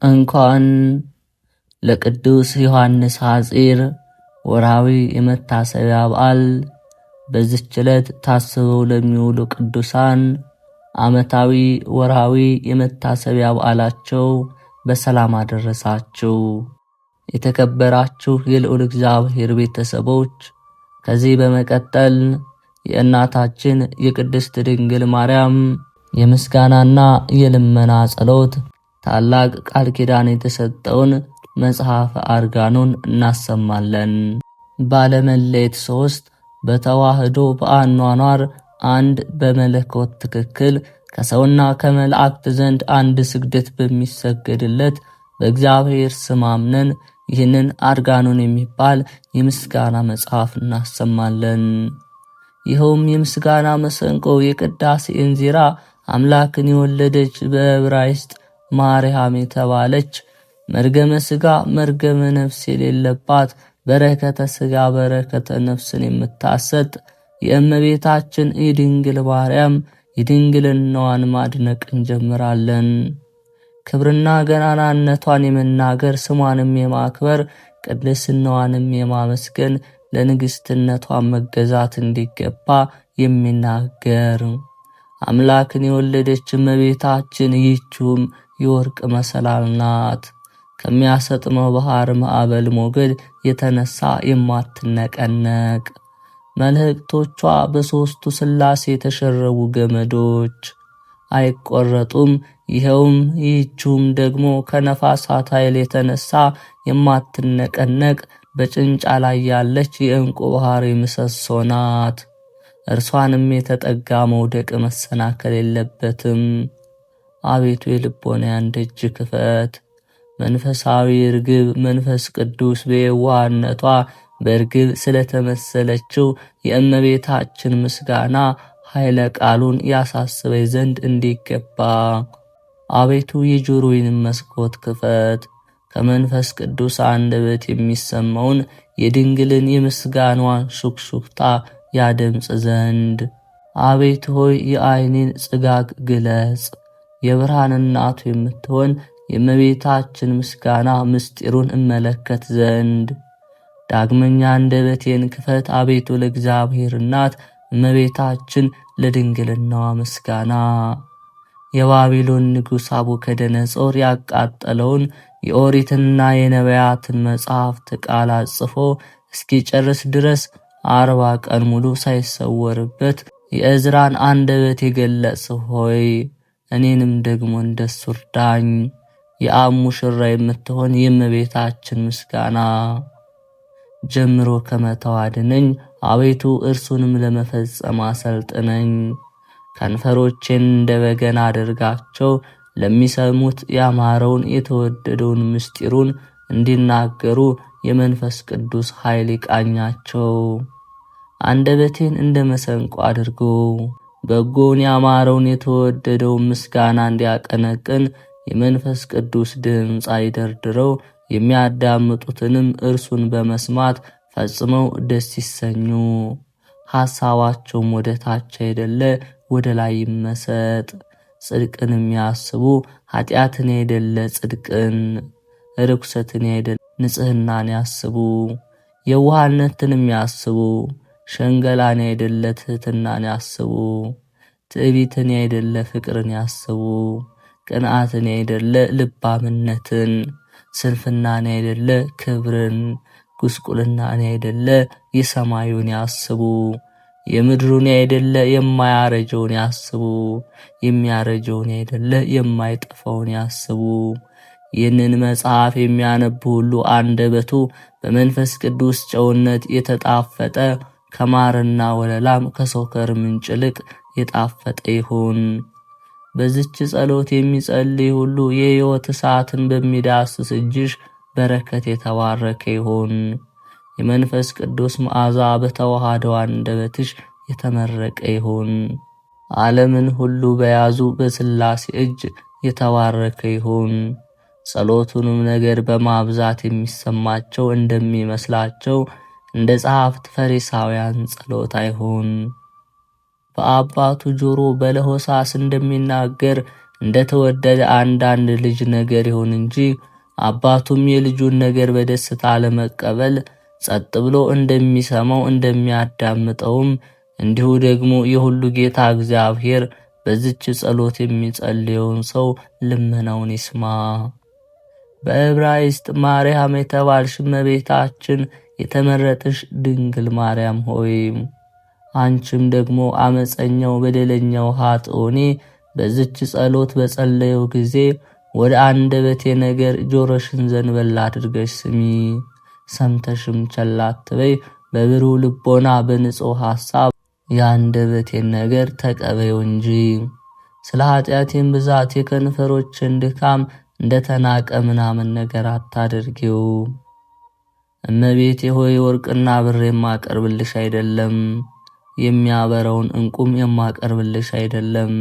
እንኳን ለቅዱስ ዮሐንስ ሐጺር ወርሃዊ የመታሰቢያ በዓል በዚህች ዕለት ታስበው ለሚውሉ ቅዱሳን ዓመታዊ ወርሃዊ የመታሰቢያ በዓላቸው በሰላም አደረሳችሁ። የተከበራችሁ የልዑል እግዚአብሔር ቤተሰቦች፣ ከዚህ በመቀጠል የእናታችን የቅድስት ድንግል ማርያም የምስጋናና የልመና ጸሎት ታላቅ ቃል ኪዳን የተሰጠውን መጽሐፈ አርጋኖን እናሰማለን። ባለመለየት ሶስት በተዋህዶ በአኗኗር አንድ በመለኮት ትክክል ከሰውና ከመላእክት ዘንድ አንድ ስግደት በሚሰገድለት በእግዚአብሔር ስም አምነን ይህንን አርጋኖን የሚባል የምስጋና መጽሐፍ እናሰማለን። ይኸውም የምስጋና መሰንቆ የቅዳሴ እንዚራ አምላክን የወለደች በዕብራይስጥ ማርያም የተባለች መርገመ ሥጋ መርገመ ነፍስ የሌለባት በረከተ ሥጋ በረከተ ነፍስን የምታሰጥ የእመቤታችን የድንግል ማርያም የድንግልናዋን ማድነቅ እንጀምራለን። ክብርና ገናናነቷን የመናገር ስሟንም የማክበር ቅድስናዋንም የማመስገን ለንግሥትነቷን መገዛት እንዲገባ የሚናገር አምላክን የወለደች እመቤታችን ይህችውም የወርቅ መሰላል ናት። ከሚያሰጥመው ባህር ማዕበል ሞገድ የተነሳ የማትነቀነቅ መልእክቶቿ በሦስቱ ሥላሴ የተሸረቡ ገመዶች አይቆረጡም። ይህችውም ደግሞ ከነፋሳት ኃይል የተነሳ የማትነቀነቅ በጭንጫ ላይ ያለች የዕንቁ ባህር ምሰሶ ናት። እርሷንም የተጠጋ መውደቅ መሰናከል የለበትም። አቤቱ የልቦናዬን ደጅ ክፈት። መንፈሳዊ ርግብ መንፈስ ቅዱስ በየዋህነቷ በርግብ ስለተመሰለችው የእመቤታችን ምስጋና ኃይለ ቃሉን ያሳስበኝ ዘንድ እንዲገባ አቤቱ የጆሮዬን መስኮት ክፈት። ከመንፈስ ቅዱስ አንደበት የሚሰማውን የድንግልን የምስጋናዋን ሹክሹክታ ያደምጽ ዘንድ አቤቱ ሆይ የዓይኔን ጽጋግ ግለጽ። የብርሃን እናቱ የምትሆን የእመቤታችን ምስጋና ምስጢሩን እመለከት ዘንድ ዳግመኛ አንደበቴን ክፈት። አቤቱ ለእግዚአብሔር እናት እመቤታችን ለድንግልናዋ ምስጋና የባቢሎን ንጉሥ ናቡከደነፆር ያቃጠለውን የኦሪትና የነቢያትን መጽሐፍት ቃል አጽፎ እስኪጨርስ ድረስ 40 ቀን ሙሉ ሳይሰወርበት የእዝራን አንደበት የገለጽህ ሆይ እኔንም ደግሞ እንደሱ እርዳኝ። የአብ ሙሽራ የምትሆን የእመቤታችን ምስጋና ጀምሮ ከመተው አድነኝ። አቤቱ እርሱንም ለመፈጸም አሰልጥነኝ። ከንፈሮቼን እንደ በገና አድርጋቸው፣ ለሚሰሙት ያማረውን የተወደደውን ምስጢሩን እንዲናገሩ የመንፈስ ቅዱስ ኃይል ይቃኛቸው። አንደበቴን እንደ መሰንቆ አድርጎ በጎውን ያማረውን የተወደደውን ምስጋና እንዲያቀነቅን የመንፈስ ቅዱስ ድምፅ አይደርድረው። የሚያዳምጡትንም እርሱን በመስማት ፈጽመው ደስ ይሰኙ። ሐሳባቸውም ወደ ታች አይደለ ወደ ላይ ይመሰጥ። ጽድቅን የሚያስቡ ኃጢአትን አይደለ ጽድቅን፣ ርኩሰትን አይደለ ንጽህናን ያስቡ። የዋህነትን የሚያስቡ ሸንገላን አይደለ ትህትናን ያስቡ። ትዕቢትን አይደለ ፍቅርን ያስቡ። ቅንዓትን አይደለ ልባምነትን፣ ስንፍናን አይደለ ክብርን፣ ጉስቁልናን አይደለ የሰማዩን ያስቡ። የምድሩን አይደለ የማያረጀውን ያስቡ። የሚያረጀውን አይደለ የማይጠፋውን ያስቡ። ይህንን መጽሐፍ የሚያነብ ሁሉ አንደበቱ በመንፈስ ቅዱስ ጨውነት የተጣፈጠ ከማርና ወለላም ከሶከር ምንጭ ይልቅ የጣፈጠ ይሁን። በዚች ጸሎት የሚጸልይ ሁሉ የሕይወት እሳትን በሚዳስስ እጅሽ በረከት የተባረከ ይሁን። የመንፈስ ቅዱስ መዓዛ በተዋሃደው አንደበትሽ የተመረቀ ይሁን። ዓለምን ሁሉ በያዙ በሥላሴ እጅ የተባረከ ይሁን። ጸሎቱንም ነገር በማብዛት የሚሰማቸው እንደሚመስላቸው እንደ ጸሐፍት ፈሪሳውያን ጸሎት አይሁን። በአባቱ ጆሮ በለሆሳስ እንደሚናገር እንደተወደደ አንዳንድ ልጅ ነገር ይሁን እንጂ አባቱም የልጁን ነገር በደስታ ለመቀበል ጸጥ ብሎ እንደሚሰማው እንደሚያዳምጠውም እንዲሁ ደግሞ የሁሉ ጌታ እግዚአብሔር በዚች ጸሎት የሚጸልየውን ሰው ልመናውን ይስማ። በዕብራይስጥ ማርያም የተባልሽ እመቤታችን የተመረጥሽ ድንግል ማርያም ሆይ አንቺም ደግሞ አመፀኛው በደለኛው ኃጥኡኔ በዚች ጸሎት በጸለየው ጊዜ ወደ አንደበቴ ነገር ጆሮሽን ዘንበል አድርገሽ ስሚ። ሰምተሽም ቸል አትበይ። በብሩህ ልቦና በንጹሕ ሐሳብ የአንደበቴን ነገር ተቀበዩ እንጂ። ስለ ኃጢአቴን ብዛት የከንፈሮችን ድካም እንደተናቀ ምናምን ነገር አታድርጊው። እመቤቴ ሆይ ወርቅና ብር የማቀርብልሽ አይደለም፣ የሚያበረውን ዕንቁም የማቀርብልሽ አይደለም።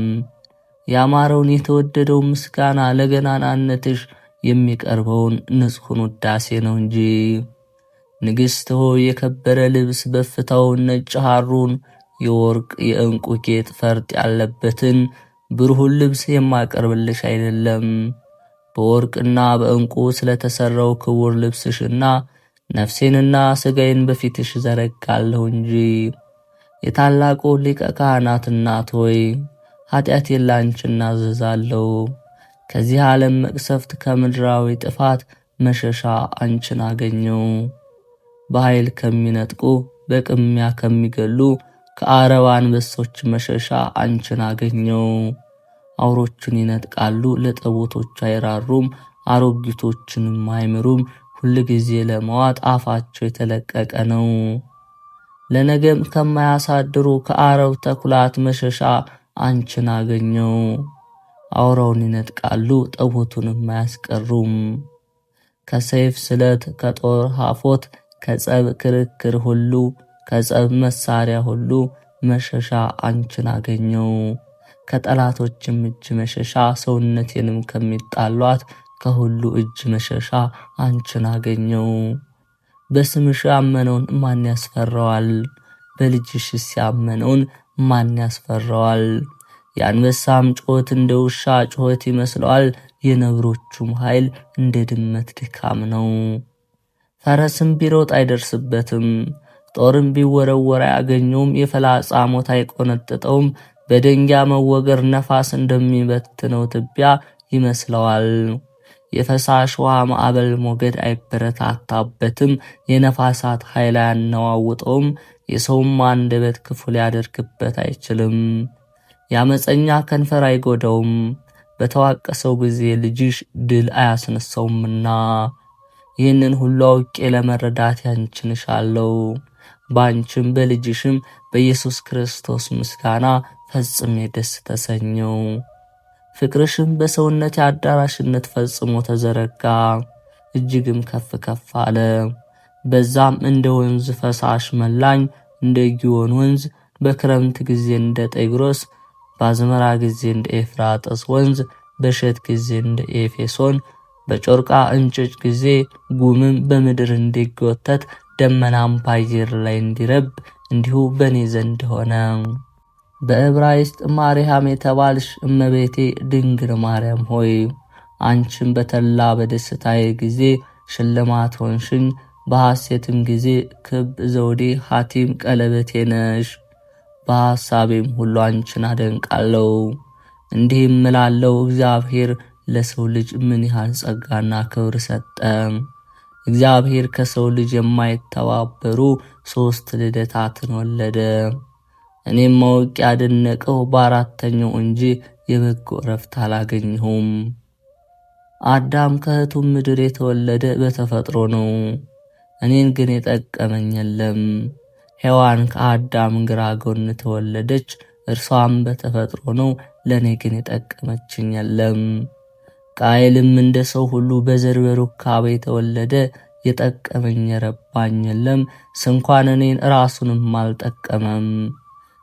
ያማረውን የተወደደው ምስጋና ለገናናነትሽ የሚቀርበውን ንጹሑን ውዳሴ ነው እንጂ። ንግሥት ሆይ የከበረ ልብስ በፍታውን ነጭ ሐሩን የወርቅ የዕንቁ ጌጥ ፈርጥ ያለበትን ብሩሁን ልብስ የማቀርብልሽ አይደለም። በወርቅና በዕንቁ ስለተሰራው ክቡር ልብስሽና ነፍሴንና ሥጋዬን በፊትሽ ዘረጋለሁ እንጂ። የታላቁ ሊቀ ካህናት እናት ሆይ ኃጢአቴን ላንቺ እናዘዛለሁ። ከዚህ ዓለም መቅሰፍት ከምድራዊ ጥፋት መሸሻ አንቺን አገኘው። በኃይል ከሚነጥቁ በቅሚያ ከሚገሉ ከአረብ አንበሶች መሸሻ አንቺን አገኘው። አውሮችን ይነጥቃሉ፣ ለጠቦቶች አይራሩም፣ አሮጊቶችንም አይምሩም። ሁል ጊዜ ለመዋጥ አፋቸው የተለቀቀ ነው። ለነገም ከማያሳድሩ ከአረብ ተኩላት መሸሻ አንቺን አገኘው። አውራውን ይነጥቃሉ፣ ጠቦቱንም አያስቀሩም። ከሰይፍ ስለት፣ ከጦር ሐፎት፣ ከጸብ ክርክር ሁሉ፣ ከጸብ መሳሪያ ሁሉ መሸሻ አንቺን አገኘው። ከጠላቶችም እጅ መሸሻ፣ ሰውነቴንም ከሚጣሏት ከሁሉ እጅ መሸሻ አንቺን አገኘው። በስምሽ ያመነውን ማን ያስፈራዋል? በልጅሽስ ያመነውን ማን ያስፈራዋል? የአንበሳም ጩኸት እንደ ውሻ ጩኸት ይመስለዋል፣ የነብሮቹም ኃይል እንደ ድመት ድካም ነው። ፈረስም ቢሮጥ አይደርስበትም፣ ጦርም ቢወረወር አያገኘውም፣ የፈላጻ ሞት አይቆነጥጠውም። በደንጊያ መወገር ነፋስ እንደሚበትነው ትቢያ ይመስለዋል። የፈሳሽ ውሃ ማዕበል ሞገድ አይበረታታበትም፣ የነፋሳት ኃይል አያነዋውጠውም። የሰውም አንደበት ክፉ ሊያደርግበት አይችልም። የአመፀኛ ከንፈር አይጎዳውም፣ በተዋቀሰው ጊዜ ልጅሽ ድል አያስነሳውምና። ይህንን ሁሉ አውቄ ለመረዳት ያንቺን እሻለሁ። በአንቺም በልጅሽም በኢየሱስ ክርስቶስ ምስጋና ፈጽሜ ደስ ተሰኘው። ፍቅርሽም በሰውነት አዳራሽነት ፈጽሞ ተዘረጋ፣ እጅግም ከፍ ከፍ አለ። በዛም እንደ ወንዝ ፈሳሽ መላኝ፣ እንደ ጊዮን ወንዝ፣ በክረምት ጊዜ እንደ ጤግሮስ፣ በአዝመራ ጊዜ እንደ ኤፍራጥስ ወንዝ፣ በእሸት ጊዜ እንደ ኤፌሶን፣ በጮርቃ እንጭጭ ጊዜ ጉምም በምድር እንዲጎተት ደመናም በአየር ላይ እንዲረብ እንዲሁ በእኔ ዘንድ ሆነ። በዕብራይስጥ ማርያም የተባልሽ እመቤቴ ድንግል ማርያም ሆይ አንቺም በተላ በደስታዬ ጊዜ ሽልማት ሆንሽኝ፣ በሐሴትም ጊዜ ክብ ዘውዴ ሐቲም ቀለበቴ ነሽ። በሐሳቤም ሁሉ አንቺን አደንቃለሁ። እንዲህም እላለሁ፣ እግዚአብሔር ለሰው ልጅ ምን ያህል ጸጋና ክብር ሰጠ። እግዚአብሔር ከሰው ልጅ የማይተባበሩ 3 ልደታትን ወለደ። እኔም ማወቅ ያደነቀው በአራተኛው እንጂ የበጎ ረፍት አላገኘሁም። አዳም ከእህቱም ምድር የተወለደ በተፈጥሮ ነው፣ እኔን ግን የጠቀመኝ የለም። ሔዋን ከአዳም ግራ ጎን ተወለደች፣ እርሷም በተፈጥሮ ነው፣ ለእኔ ግን የጠቀመችኝ የለም። ቃየልም እንደ ሰው ሁሉ በዘር በሩካቤ የተወለደ፣ የጠቀመኝ የረባኝ የለም፣ ስንኳን እኔን ራሱንም አልጠቀመም።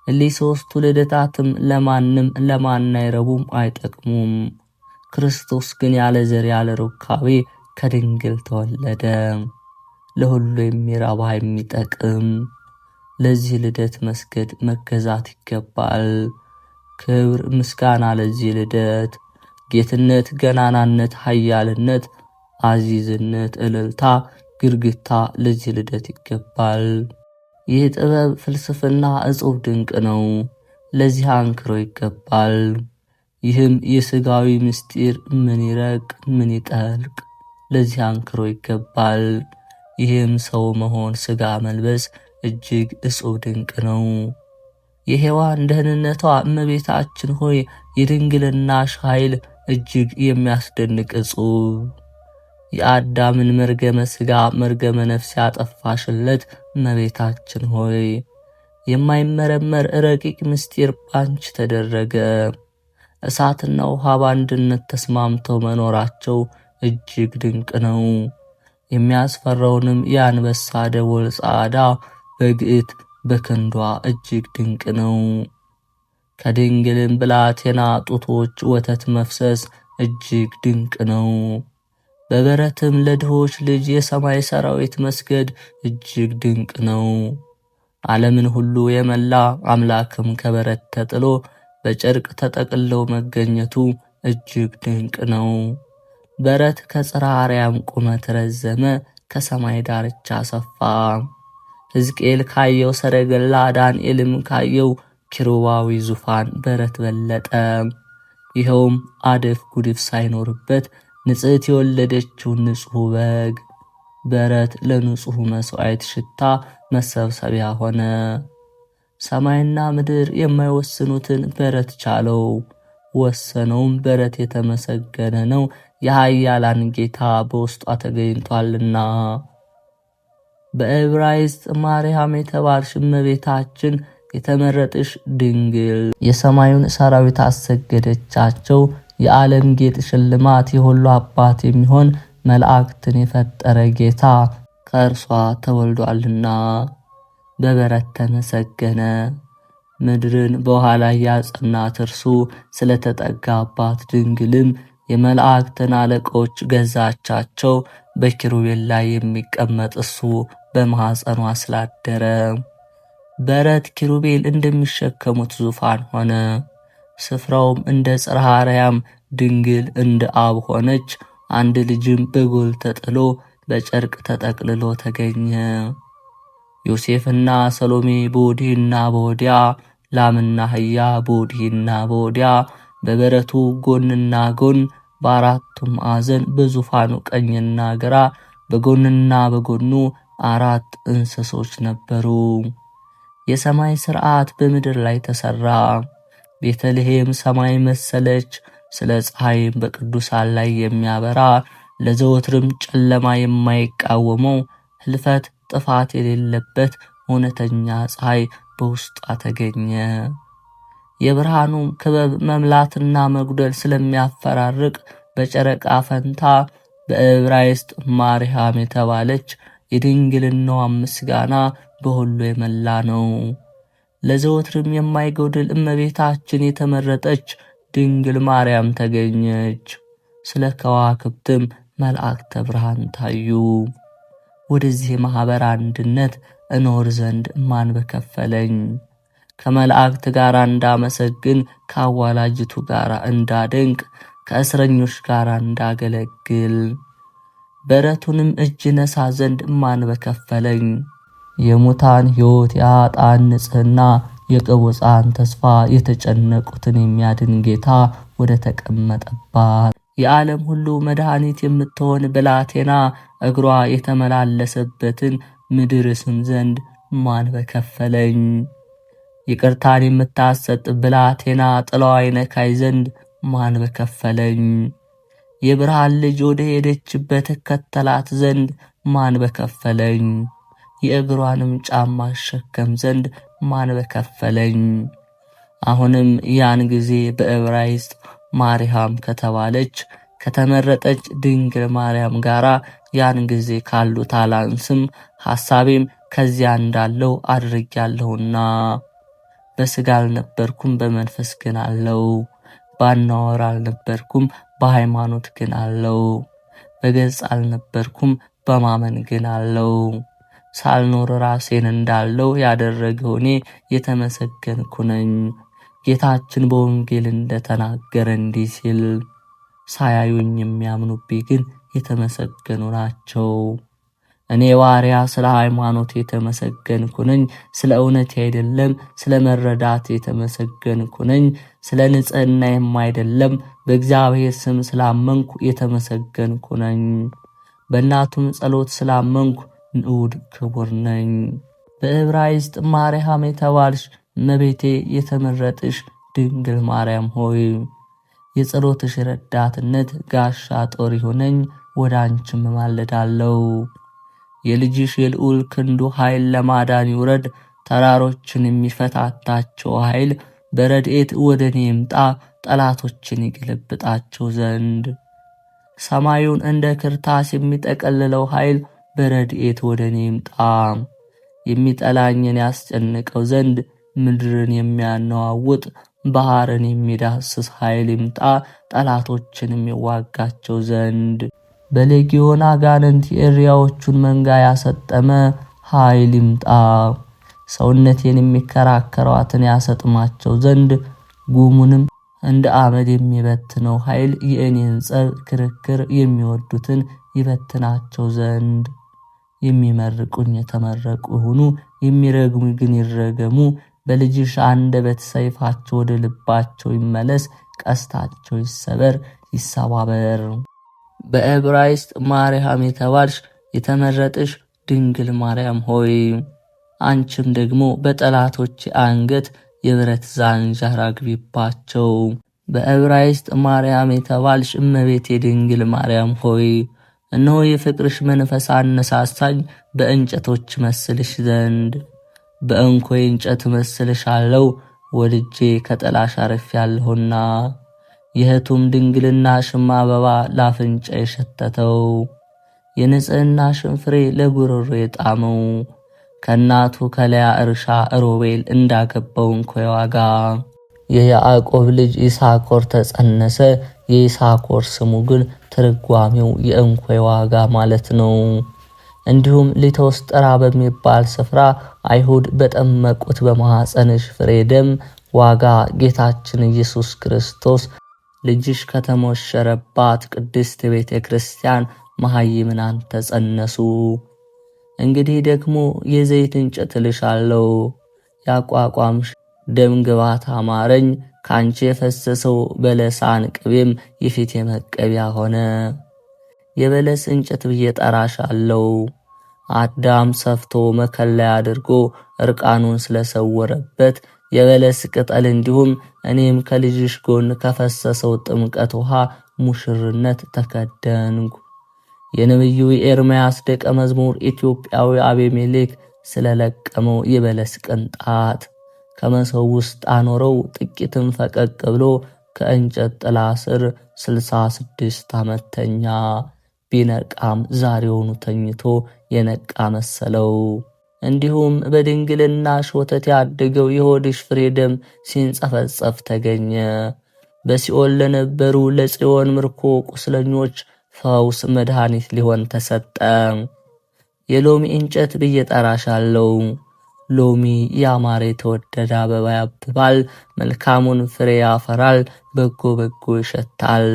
እሊህ 3ቱ ልደታትም ለማንም ለማን አይረቡም አይጠቅሙም። ክርስቶስ ግን ያለ ዘር ያለ ሩካቤ ከድንግል ተወለደ፣ ለሁሉ የሚረባ የሚጠቅም። ለዚህ ልደት መስገድ መገዛት ይገባል። ክብር ምስጋና ለዚህ ልደት ጌትነት፣ ገናናነት፣ ኃያልነት፣ አዚዝነት፣ እልልታ፣ ግርግታ ለዚህ ልደት ይገባል። ይህ ጥበብ፣ ፍልስፍና እጹብ ድንቅ ነው። ለዚህ አንክሮ ይገባል። ይህም የሥጋዊ ምስጢር ምን ይረቅ ምን ይጠልቅ ለዚህ አንክሮ ይገባል። ይህም ሰው መሆን ሥጋ መልበስ እጅግ እጹብ ድንቅ ነው። የሔዋን ደህንነቷ እመቤታችን ሆይ የድንግልናሽ ኃይል እጅግ የሚያስደንቅ እጹብ። የአዳምን መርገመ ሥጋ መርገመ ነፍስ ያጠፋሽለት እመቤታችን ሆይ የማይመረመር ረቂቅ ምስጢር ባንቺ ተደረገ። እሳትና ውሃ በአንድነት ተስማምተው መኖራቸው እጅግ ድንቅ ነው። የሚያስፈራውንም የአንበሳ ደቦል ጻዳ በግዕት በክንዷ እጅግ ድንቅ ነው። ከድንግልም ብላቴና ጡቶች ወተት መፍሰስ እጅግ ድንቅ ነው። በበረትም ለድሆች ልጅ የሰማይ ሰራዊት መስገድ እጅግ ድንቅ ነው። ዓለምን ሁሉ የመላ አምላክም ከበረት ተጥሎ በጨርቅ ተጠቅልለው መገኘቱ እጅግ ድንቅ ነው። በረት ከጽርሐ አርያም ቁመት ረዘመ፣ ከሰማይ ዳርቻ ሰፋ። ሕዝቅኤል ካየው ሰረገላ፣ ዳንኤልም ካየው ኪሩባዊ ዙፋን በረት በለጠ። ይኸውም አደፍ ጉድፍ ሳይኖርበት ንጽሕት የወለደችው ንጹሕ በግ። በረት ለንጹሕ መሥዋዕት ሽታ መሰብሰቢያ ሆነ። ሰማይና ምድር የማይወስኑትን በረት ቻለው፣ ወሰነውም። በረት የተመሰገነ ነው፣ የኃያላን ጌታ በውስጧ ተገኝቷልና። በዕብራይስጥ ማርያም የተባልሽ እመቤታችን የተመረጥሽ ድንግል የሰማዩን ሰራዊት አሰገደቻቸው። የዓለም ጌጥ ሽልማት የሁሉ አባት የሚሆን መላእክትን የፈጠረ ጌታ ከእርሷ ተወልዷልና በበረት ተመሰገነ። ምድርን በውሃ ላይ ያጸናት እርሱ ስለተጠጋባት ድንግልም የመላእክትን አለቆች ገዛቻቸው። በኪሩቤል ላይ የሚቀመጥ እሱ በማኅፀኗ ስላደረ በረት ኪሩቤል እንደሚሸከሙት ዙፋን ሆነ። ስፍራውም እንደ ጽርሐ አርያም ድንግል እንደ አብ ሆነች። አንድ ልጅም በጎል ተጥሎ በጨርቅ ተጠቅልሎ ተገኘ። ዮሴፍና ሰሎሜ በወዲህና በወዲያ፣ ላምና አህያ በወዲህና በወዲያ፣ በበረቱ ጎንና ጎን፣ በአራቱም ማዕዘን በዙፋኑ ቀኝና ግራ፣ በጎንና በጎኑ 4 እንስሶች ነበሩ። የሰማይ ሥርዓት በምድር ላይ ተሠራ። ቤተልሔም ሰማይ መሰለች። ስለ ፀሐይም በቅዱሳን ላይ የሚያበራ ለዘወትርም ጨለማ የማይቃወመው ሕልፈት ጥፋት የሌለበት እውነተኛ ፀሐይ በውስጧ ተገኘ። የብርሃኑም ክበብ መምላትና መጉደል ስለሚያፈራርቅ በጨረቃ ፈንታ በዕብራይስጥ ማርያም የተባለች የድንግልናዋ ምስጋና በሁሉ የመላ ነው። ለዘወትርም የማይጎድል እመቤታችን የተመረጠች ድንግል ማርያም ተገኘች። ስለ ከዋክብትም መላእክተ ብርሃን ታዩ። ወደዚህ ማኅበር አንድነት እኖር ዘንድ ማን በከፈለኝ? ከመላእክት ጋር እንዳመሰግን፣ ከአዋላጅቱ ጋር እንዳደንቅ፣ ከእስረኞች ጋር እንዳገለግል፣ በረቱንም እጅ ነሳ ዘንድ ማን በከፈለኝ? የሙታን ሕይወት፣ የኃጥአን ንጽሕና፣ የቅቡፃን ተስፋ፣ የተጨነቁትን የሚያድን ጌታ ወደ ተቀመጠባት የዓለም ሁሉ መድኃኒት የምትሆን ብላቴና እግሯ የተመላለሰበትን ምድር ስም ዘንድ ማን በከፈለኝ? ይቅርታን የምታሰጥ ብላቴና ጥላዋ ይነካይ ዘንድ ማን በከፈለኝ? የብርሃን ልጅ ወደ ሄደችበት እከተላት ዘንድ ማን በከፈለኝ? የእግሯንም ጫማ አሸከም ዘንድ ማን በከፈለኝ? አሁንም ያን ጊዜ በዕብራይስጥ ማርያም ከተባለች ከተመረጠች ድንግል ማርያም ጋር ያን ጊዜ ካሉት አላንስም፣ ሐሳቤም ከዚያ እንዳለው አድርጌያለሁና። በሥጋ አልነበርኩም በመንፈስ ግን አለው። ባናወር አልነበርኩም በሃይማኖት ግን አለው። በገጽ አልነበርኩም በማመን ግን አለው። ሳልኖር ራሴን እንዳለው ያደረገው እኔ የተመሰገንኩ ነኝ። ጌታችን በወንጌል እንደተናገረ እንዲህ ሲል ሳያዩኝ የሚያምኑብኝ ግን የተመሰገኑ ናቸው። እኔ ባሪያ ስለ ሃይማኖት የተመሰገንኩ ነኝ። ስለ እውነቴ አይደለም፣ ስለ መረዳት የተመሰገንኩ ነኝ። ስለ ንጽሕናዬም አይደለም፣ በእግዚአብሔር ስም ስላመንኩ የተመሰገንኩ ነኝ። በእናቱም ጸሎት ስላመንኩ ንዑድ ክቡር ነኝ። በዕብራይስጥ ማርያም የተባልሽ እመቤቴ የተመረጥሽ ድንግል ማርያም ሆይ የጸሎትሽ ረዳትነት ጋሻ ጦር ይሁነኝ። ወደ አንቺም እማልዳለሁ። የልጅሽ የልዑል ክንዱ ኃይል ለማዳን ይውረድ። ተራሮችን የሚፈታታቸው ኃይል በረድኤት ወደ እኔ ይምጣ፣ ጠላቶችን ይገለብጣቸው ዘንድ። ሰማዩን እንደ ክርታስ የሚጠቀልለው ኃይል በረድኤት ወደ እኔ ይምጣ። የሚጠላኝን ያስጨንቀው ዘንድ ምድርን የሚያነዋውጥ ባህርን የሚዳስስ ኃይል ይምጣ፣ ጠላቶችን የሚዋጋቸው ዘንድ። በሌጊዮን አጋንንት የእሪያዎቹን መንጋ ያሰጠመ ኃይል ይምጣ። ሰውነቴን የሚከራከሯትን ያሰጥማቸው ዘንድ ጉሙንም እንደ አመድ የሚበትነው ኃይል የእኔን ጸብ ክርክር የሚወዱትን ይበትናቸው ዘንድ። የሚመርቁኝ የተመረቁ ይሁኑ፣ የሚረግሙ ግን ይረገሙ። በልጅሽ አንደበት ሰይፋቸው ወደ ልባቸው ይመለስ፣ ቀስታቸው ይሰበር ይሰባበር። በዕብራይስጥ ማርያም የተባልሽ የተመረጥሽ ድንግል ማርያም ሆይ አንቺም ደግሞ በጠላቶች አንገት የብረት ዛንጃር አግቢባቸው። በዕብራይስጥ ማርያም የተባልሽ እመቤቴ ድንግል ማርያም ሆይ እነሆ የፍቅርሽ መንፈስ አነሳሳኝ በእንጨቶች መስልሽ ዘንድ። በእንኮይ እንጨት መስልሻለሁ፣ ወድጄ ከጠላሽ አርፌአለሁና። የእህቱም ድንግልናሽም አበባ ላፍንጫ የሸተተው የንጽሕናሽን ፍሬ ለጉሮሮ የጣመው ከእናቱ ከለያ እርሻ ሮቤል እንዳገባው እንኮይ ዋጋ። የያዕቆብ ልጅ ይሳኮር ተጸነሰ። የይሳኮር ስሙ ግን ትርጓሜው የእንኮይ ዋጋ ማለት ነው። እንዲሁም ሊቶስጥራ በሚባል ስፍራ አይሁድ በጠመቁት በማኅፀንሽ ፍሬ ደም ዋጋ ጌታችን ኢየሱስ ክርስቶስ ልጅሽ ከተሞሸረባት ቅድስት ቤተ ክርስቲያን መሃይምናን ተጸነሱ። እንግዲህ ደግሞ የዘይት እንጨት እልሻለሁ፣ ያቋቋምሽ ደም ግባት አማረኝ። ካንቺ የፈሰሰው በለሳን ቅቤም የፊቴ መቀቢያ ሆነ። የበለስ እንጨት ብዬ ጠራሻለሁ። አዳም ሰፍቶ መከለያ አድርጎ እርቃኑን ስለሰወረበት የበለስ ቅጠል እንዲሁም እኔም ከልጅሽ ጎን ከፈሰሰው ጥምቀት ውሃ ሙሽርነት ተከደንኩ። የነቢዩ ኤርምያስ ደቀ መዝሙር ኢትዮጵያዊ አቤሜሌክ ስለለቀመው የበለስ ቅንጣት ከመሰው ውስጥ አኖረው። ጥቂትም ፈቀቅ ብሎ ከእንጨት ጥላ ስር 66 ዓመት ተኛ። ቢነቃም ዛሬውኑ ተኝቶ የነቃ መሰለው። እንዲሁም በድንግልናሽ ወተት ያደገው የሆድሽ ፍሬ ደም ሲንጸፈጸፍ ተገኘ። በሲኦል ለነበሩ ለጽዮን ምርኮ ቁስለኞች ፈውስ መድኃኒት ሊሆን ተሰጠ። የሎሚ እንጨት ብዬ ጠራሻለሁ። ሎሚ ያማረ የተወደደ አበባ ያብባል፣ መልካሙን ፍሬ ያፈራል፣ በጎ በጎ ይሸታል።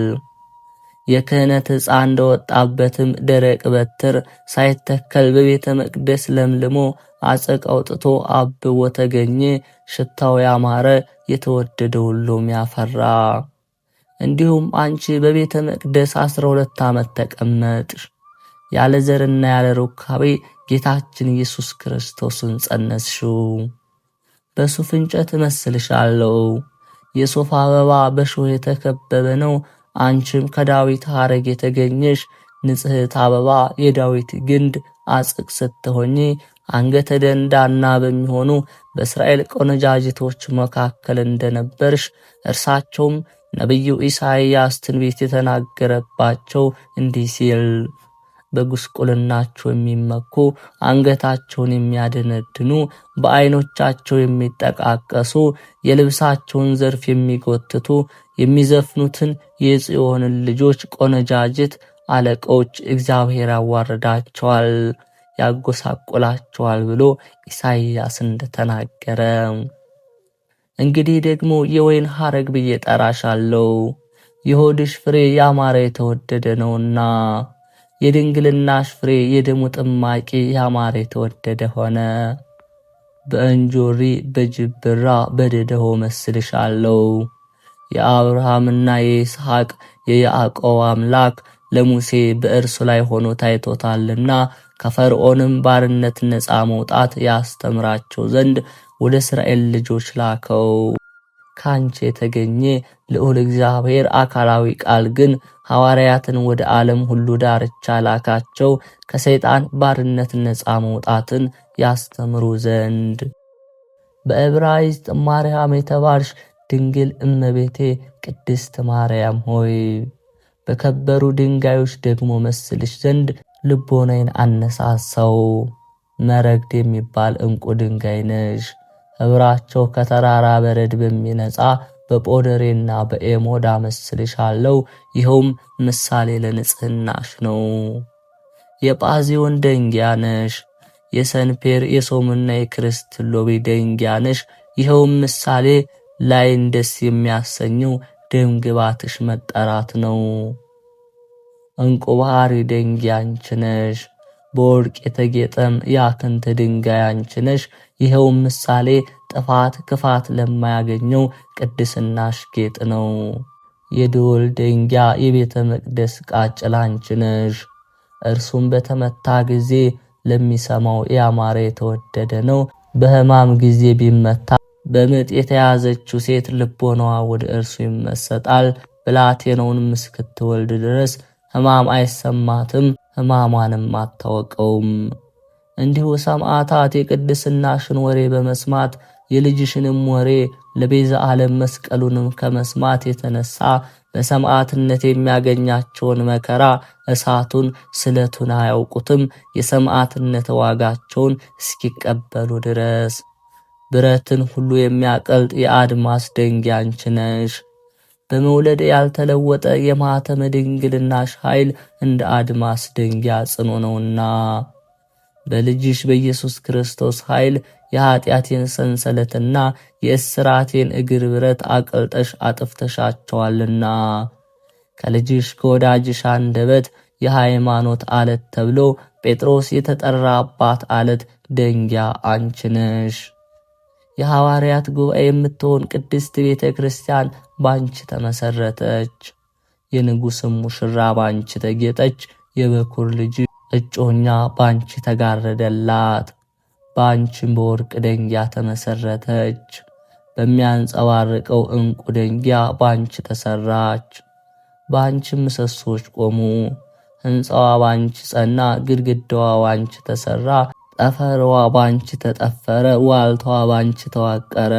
የክህነት ዕፃ እንደወጣበትም ደረቅ በትር ሳይተከል በቤተ መቅደስ ለምልሞ አጸቅ አውጥቶ አብቦ ተገኘ። ሽታው ያማረ የተወደደውን ሎሚ ያፈራ። እንዲሁም አንቺ በቤተ መቅደስ 12 ዓመት ተቀመጥሽ። ያለ ዘርና ያለ ሩካቤ ጌታችን ኢየሱስ ክርስቶስን ጸነስሽው። በሱፍ እንጨት እመስልሻለሁ። የሱፍ አበባ በሾህ የተከበበ ነው። አንቺም ከዳዊት ሐረግ የተገኘሽ ንጽሕት አበባ የዳዊት ግንድ አጽቅ ስትሆኚ አንገተ ደንዳና በሚሆኑ በእስራኤል ቆነጃጅቶች መካከል እንደነበርሽ እርሳቸውም ነቢዩ ኢሳይያስ ትንቢት የተናገረባቸው እንዲህ ሲል በጉስቁልናቸው የሚመኩ አንገታቸውን የሚያደነድኑ በዓይኖቻቸው የሚጠቃቀሱ የልብሳቸውን ዘርፍ የሚጎትቱ የሚዘፍኑትን የጽዮንን ልጆች ቆነጃጅት አለቆች እግዚአብሔር ያዋርዳቸዋል፣ ያጎሳቁላቸዋል ብሎ ኢሳይያስ እንደተናገረ። እንግዲህ ደግሞ የወይን ሐረግ ብዬ ጠራሻለሁ። የሆድሽ ፍሬ ያማረ የተወደደ ነውና የድንግልናሽ ፍሬ የደሙ ጥማቂ ያማረ የተወደደ ሆነ። በእንጆሪ በጅብራ በደደሆ መስልሻለሁ። የአብርሃምና የይስሐቅ የያዕቆብ አምላክ ለሙሴ በእርሱ ላይ ሆኖ ታይቶታልና ከፈርዖንም ባርነት ነፃ መውጣት ያስተምራቸው ዘንድ ወደ እስራኤል ልጆች ላከው። ካንቺ የተገኘ ልዑል እግዚአብሔር አካላዊ ቃል ግን ሐዋርያትን ወደ ዓለም ሁሉ ዳርቻ ላካቸው ከሰይጣን ባርነት ነፃ መውጣትን ያስተምሩ ዘንድ። በዕብራይስጥ ማርያም የተባልሽ ድንግል እመቤቴ ቅድስት ማርያም ሆይ በከበሩ ድንጋዮች ደግሞ መስልሽ ዘንድ ልቦናዬን አነሳሳው። መረግድ የሚባል ዕንቁ ድንጋይ ነሽ። ኅብራቸው ከተራራ በረድ በሚነጻ በጶደሬና በኤሞድ አመስልሻለሁ። ይኸውም ምሳሌ ለንጽሕናሽ ነው። የጳዚዮን ደንጊያ ነሽ። የሰንፔር የሶምና የክርስቶሎቤ ደንጊያ ነሽ። ይኸውም ምሳሌ ላይን ደስ የሚያሰኘው ደም ግባትሽ መጠራት ነው። ዕንቁ ባህሪ ደንጊያ አንቺ ነሽ። በወርቅ የተጌጠም ያክንት ድንጋይ አንቺ ነሽ። ይኸውም ምሳሌ ጥፋት ክፋት ለማያገኘው ቅድስናሽ ጌጥ ነው። የደወል ደንጊያ የቤተ መቅደስ ቃጭል አንቺ ነሽ። እርሱም በተመታ ጊዜ ለሚሰማው ያማረ የተወደደ ነው። በሕማም ጊዜ ቢመታ በምጥ የተያዘችው ሴት ልቦናዋ ወደ እርሱ ይመሰጣል። ብላቴናውንም እስክትወልድ ድረስ ሕማም አይሰማትም፣ ሕማሟንም አታወቀውም። እንዲሁ ሰማዕታት የቅድስናሽን ወሬ በመስማት የልጅሽንም ወሬ ለቤዛ ዓለም መስቀሉንም ከመስማት የተነሳ በሰማዕትነት የሚያገኛቸውን መከራ እሳቱን ስለቱን አያውቁትም፣ የሰማዕትነት ዋጋቸውን እስኪቀበሉ ድረስ። ብረትን ሁሉ የሚያቀልጥ የአድማስ ደንጊያ አንቺ ነሽ። በመውለድ ያልተለወጠ የማኅተመ ድንግልናሽ ኃይል እንደ አድማስ ደንጊያ ጽኑ ነውና በልጅሽ በኢየሱስ ክርስቶስ ኃይል የኀጢአቴን ሰንሰለትና የእስራቴን እግር ብረት አቅልጠሽ አጥፍተሻቸዋልና ከልጅሽ ከወዳጅሽ አንደበት የሃይማኖት አለት ተብሎ ጴጥሮስ የተጠራባት አለት ደንጊያ አንቺ ነሽ። የሐዋርያት ጉባኤ የምትሆን ቅድስት ቤተ ክርስቲያን ባንቺ ተመሰረተች። የንጉሥም ሙሽራ ባንቺ ተጌጠች። የበኩር ልጅ እጮኛ ባንቺ ተጋረደላት። ባንቺም በወርቅ ደንጊያ ተመሰረተች። በሚያንጸባርቀው ዕንቁ ደንጊያ ባንቺ ተሰራች። ባንቺም ምሰሶች ቆሙ። ሕንፃዋ ባንቺ ጸና። ግድግዳዋ ባንቺ ተሰራ። ጠፈርዋ ባንቺ ተጠፈረ። ዋልታዋ ባንቺ ተዋቀረ።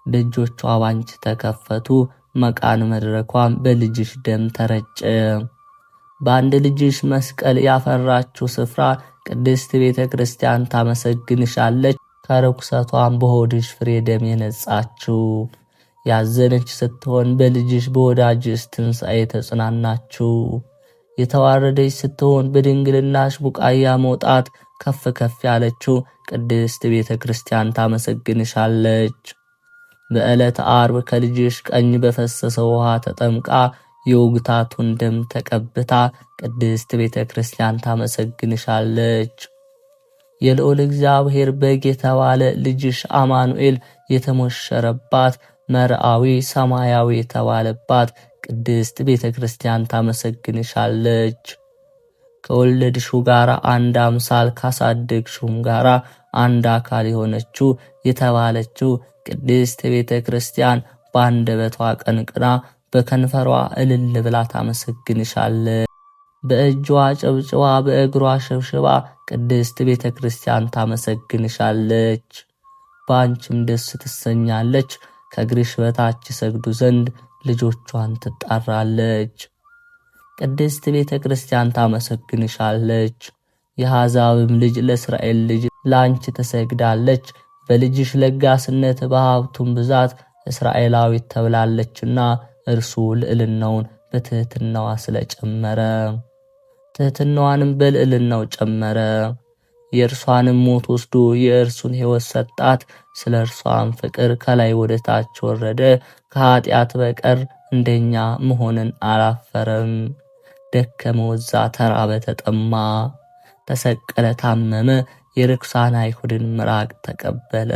ደጆቿ ባንቺ ተከፈቱ። መቃን መድረኳም በልጅሽ ደም ተረጨ። በአንድ ልጅሽ መስቀል ያፈራችው ስፍራ ቅድስት ቤተ ክርስቲያን ታመሰግንሻለች። ከርኩሰቷም በሆድሽ ፍሬ ደም የነጻችው ያዘነች ስትሆን በልጅሽ በወዳጅሽ ትንሣኤ ተጽናናችው። የተዋረደች ስትሆን በድንግልናሽ ቡቃያ መውጣት ከፍ ከፍ ያለችው ቅድስት ቤተ ክርስቲያን ታመሰግንሻለች። በዕለተ ዓርብ ከልጅሽ ቀኝ በፈሰሰ ውሃ ተጠምቃ የውግታቱን ደም ተቀብታ ቅድስት ቤተ ክርስቲያን ታመሰግንሻለች። የልዑል እግዚአብሔር በግ የተባለ ልጅሽ አማኑኤል የተሞሸረባት መርአዊ ሰማያዊ የተባለባት ቅድስት ቤተ ክርስቲያን ታመሰግንሻለች። ከወለድሽው ጋር አንድ አምሳል ካሳደግሽውም ጋር አንድ አካል የሆነችው የተባለችው ቅድስት ቤተ ክርስቲያን በአንደበቷ ቀንቅና በከንፈሯ እልል ብላ ታመሰግንሻለች። በእጇ ጨብጭባ በእግሯ ሸብሽባ ቅድስት ቤተ ክርስቲያን ታመሰግንሻለች። በአንቺም ደስ ትሰኛለች። ከእግርሽ በታች ይሰግዱ ዘንድ ልጆቿን ትጣራለች። ቅድስት ቤተ ክርስቲያን ታመሰግንሻለች። የአሕዛብም ልጅ ለእስራኤል ልጅ ለአንቺ ተሰግዳለች። በልጅሽ ለጋስነት በሀብቱም ብዛት እስራኤላዊት ተብላለችና እርሱ ልዕልናውን በትሕትናዋ ስለጨመረ ትሕትናዋንም በልዕልናው ጨመረ። የእርሷንም ሞት ወስዶ የእርሱን ሕይወት ሰጣት። ስለ እርሷም ፍቅር ከላይ ወደ ታች ወረደ። ከኀጢአት በቀር እንደኛ መሆንን አላፈረም። ደከመ፣ ወዛ፣ ተራበ፣ ተጠማ፣ ተሰቀለ፣ ታመመ፣ የርኩሳን አይሁድን ምራቅ ተቀበለ።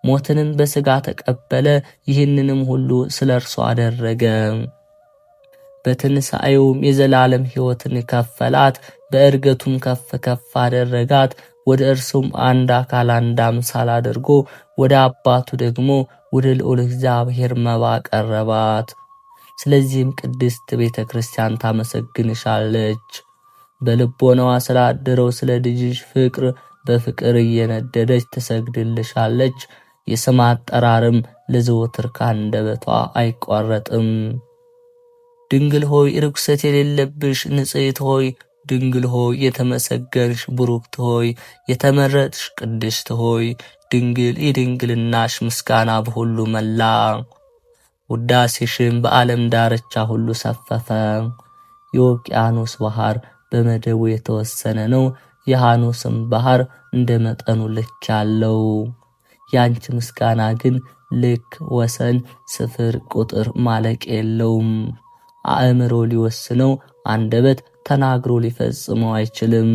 ሞትንም በሥጋ ተቀበለ። ይህንንም ሁሉ ስለ እርሱ አደረገ። በትንሣኤውም የዘላለም ሕይወትን ከፈላት። በእርገቱም ከፍ ከፍ አደረጋት። ወደ እርሱም አንድ አካል አንድ አምሳል አድርጎ ወደ አባቱ ደግሞ ወደ ልዑል እግዚአብሔር መባ ቀረባት። ስለዚህም ቅድስት ቤተ ክርስቲያን ታመሰግንሻለች። በልቦናዋ ስላደረው ስለ ልጅሽ ፍቅር በፍቅር እየነደደች ትሰግድልሻለች። የስም አጠራርም ለዘወትር ካንደበቷ አይቋረጥም። ድንግል ሆይ ርኩሰት የሌለብሽ ንጽሕት ሆይ፣ ድንግል ሆይ የተመሰገንሽ ቡሩክት ሆይ፣ የተመረጥሽ ቅድስት ሆይ፣ ድንግል የድንግልናሽ ምስጋና በሁሉ መላ። ውዳሴሽም በዓለም ዳርቻ ሁሉ ሰፈፈ። የውቅያኖስ ባህር በመደቡ የተወሰነ ነው። የሐኖስም ባህር እንደ መጠኑ ልክ ያለው። ያንቺ ምስጋና ግን ልክ፣ ወሰን፣ ስፍር፣ ቁጥር፣ ማለቅ የለውም። አእምሮ ሊወስነው፣ አንደበት ተናግሮ ሊፈጽመው አይችልም።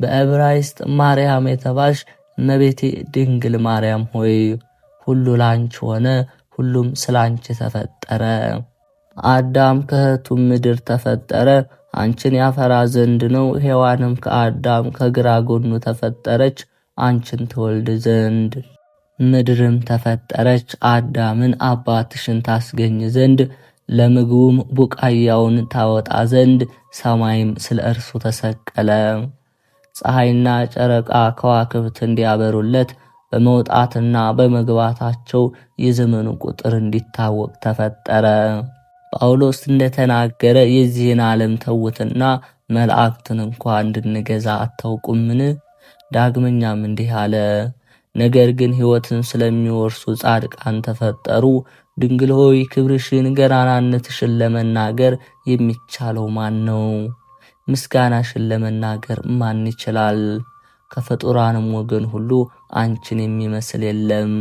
በዕብራይስጥ ማርያም የተባልሽ እመቤቴ ድንግል ማርያም ሆይ ሁሉ ላንቺ ሆነ፣ ሁሉም ስላንቺ ተፈጠረ። አዳም ከእህቱም ምድር ተፈጠረ፣ አንቺን ያፈራ ዘንድ ነው። ሔዋንም ከአዳም ከግራ ጎኑ ተፈጠረች፣ አንቺን ትወልድ ዘንድ። ምድርም ተፈጠረች፣ አዳምን አባትሽን ታስገኝ ዘንድ፣ ለምግቡም ቡቃያውን ታወጣ ዘንድ። ሰማይም ስለ እርሱ ተሰቀለ። ፀሐይና ጨረቃ ከዋክብት እንዲያበሩለት፣ በመውጣትና በመግባታቸው የዘመኑ ቁጥር እንዲታወቅ ተፈጠረ። ጳውሎስ እንደተናገረ የዚህን ዓለም ተውትና መላእክትን እንኳ እንድንገዛ አታውቁምን? ዳግመኛም እንዲህ አለ፣ ነገር ግን ሕይወትን ስለሚወርሱ ጻድቃን ተፈጠሩ። ድንግል ሆይ ክብርሽን ገናናነትሽን ለመናገር የሚቻለው ማን ነው? ምስጋናሽን ለመናገር ማን ይችላል? ከፍጡራንም ወገን ሁሉ አንቺን የሚመስል የለም።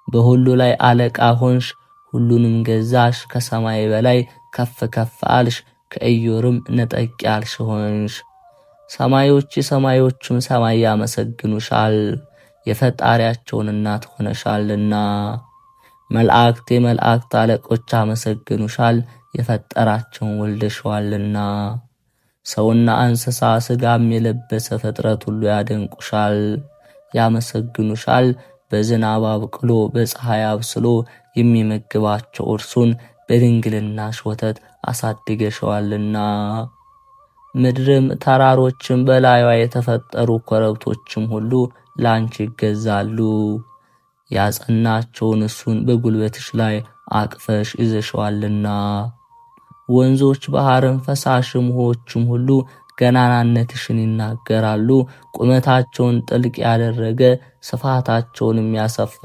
በሁሉ ላይ አለቃ ሆንሽ፣ ሁሉንም ገዛሽ። ከሰማይ በላይ ከፍ ከፍ አልሽ፣ ከኢዮርም ነጠቅ ያልሽ ሆንሽ። ሰማዮች የሰማዮችም ሰማይ ያመሰግኑሻል፣ የፈጣሪያቸውን እናት ሆነሻልና። መላእክት የመላእክት አለቆች አመሰግኑሻል፣ የፈጠራቸውን ወልደሽዋልና። ሰውና እንስሳ ሥጋም የለበሰ ፍጥረት ሁሉ ያደንቁሻል፣ ያመሰግኑሻል። በዝናብ አብቅሎ በፀሐይ አብስሎ የሚመግባቸው እርሱን በድንግልናሽ ወተት አሳድገሸዋልና። ምድርም ተራሮችም በላዩዋ የተፈጠሩ ኮረብቶችም ሁሉ ላንቺ ይገዛሉ። ያጸናቸውን እሱን በጉልበትሽ ላይ አቅፈሽ ይዘሸዋልና። ወንዞች ባህርም ፈሳሽም ውኆችም ሁሉ ገናናነትሽን ይናገራሉ። ቁመታቸውን ጥልቅ ያደረገ ስፋታቸውን የሚያሰፋ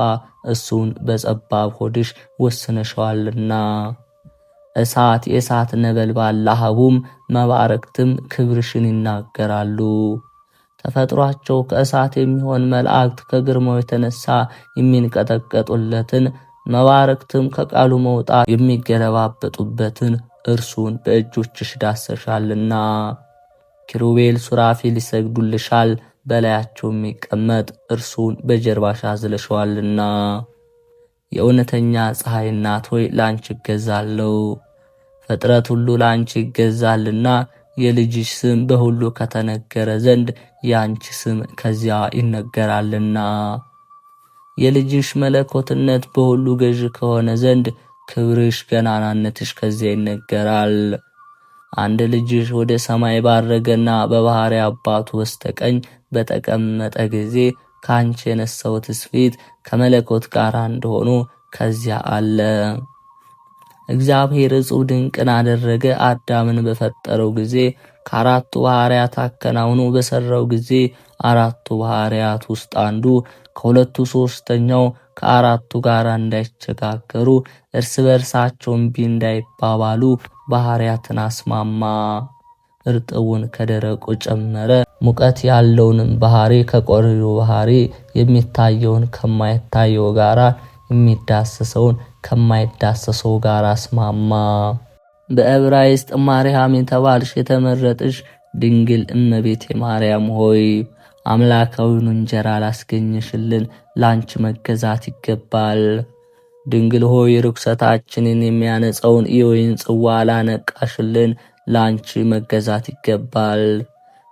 እሱን በጸባብ ሆድሽ ወስነሸዋልና። እሳት የእሳት ነበልባል ለሃቡም መባረክትም ክብርሽን ይናገራሉ። ተፈጥሯቸው ከእሳት የሚሆን መላእክት ከግርማው የተነሳ የሚንቀጠቀጡለትን፣ መባረክትም ከቃሉ መውጣት የሚገለባበጡበትን እርሱን በእጆችሽ ዳሰሻልና። ኪሩቤል ሱራፌል ይሰግዱልሻል፣ በላያቸው የሚቀመጥ እርሱን በጀርባሽ አዝለሸዋልና። የእውነተኛ ፀሐይ እናት ሆይ ላንቺ ይገዛለሁ። ፍጥረት ሁሉ ላንቺ ይገዛልና። የልጅሽ ስም በሁሉ ከተነገረ ዘንድ ያንቺ ስም ከዚያ ይነገራልና። የልጅሽ መለኮትነት በሁሉ ገዥ ከሆነ ዘንድ ክብርሽ ገናናነትሽ ከዚያ ይነገራል። አንድ ልጅሽ ወደ ሰማይ ባረገና በባሕርይ አባቱ በስተቀኝ በተቀመጠ ጊዜ ካንቺ የነሳው ትስብእት ከመለኮት ጋር እንደሆኑ ከዚያ አለ። እግዚአብሔር እጹብ ድንቅን አደረገ። አዳምን በፈጠረው ጊዜ ከአራቱ ባሕርያት አከናውኖ በሰራው ጊዜ አራቱ ባሕርያት ውስጥ አንዱ ከሁለቱ ሶስተኛው ከአራቱ ጋር እንዳይቸጋገሩ እርስ በርሳቸው እምቢ እንዳይባባሉ ባሕርያትን አስማማ። እርጥቡን ከደረቁ ጨመረ። ሙቀት ያለውንም ባሕሪ ከቆሪው ባሕሪ፣ የሚታየውን ከማይታየው ጋራ የሚዳሰሰውን ከማይዳሰሰው ጋር አስማማ። በዕብራይስጥ ማርያም የተባልሽ የተመረጥሽ ድንግል እመቤቴ ማርያም ሆይ አምላካዊውን እንጀራ ላስገኘሽልን ላንቺ መገዛት ይገባል። ድንግል ሆይ ርኩሰታችንን የሚያነጻውን የወይን ጽዋ ላነቃሽልን ላንቺ መገዛት ይገባል።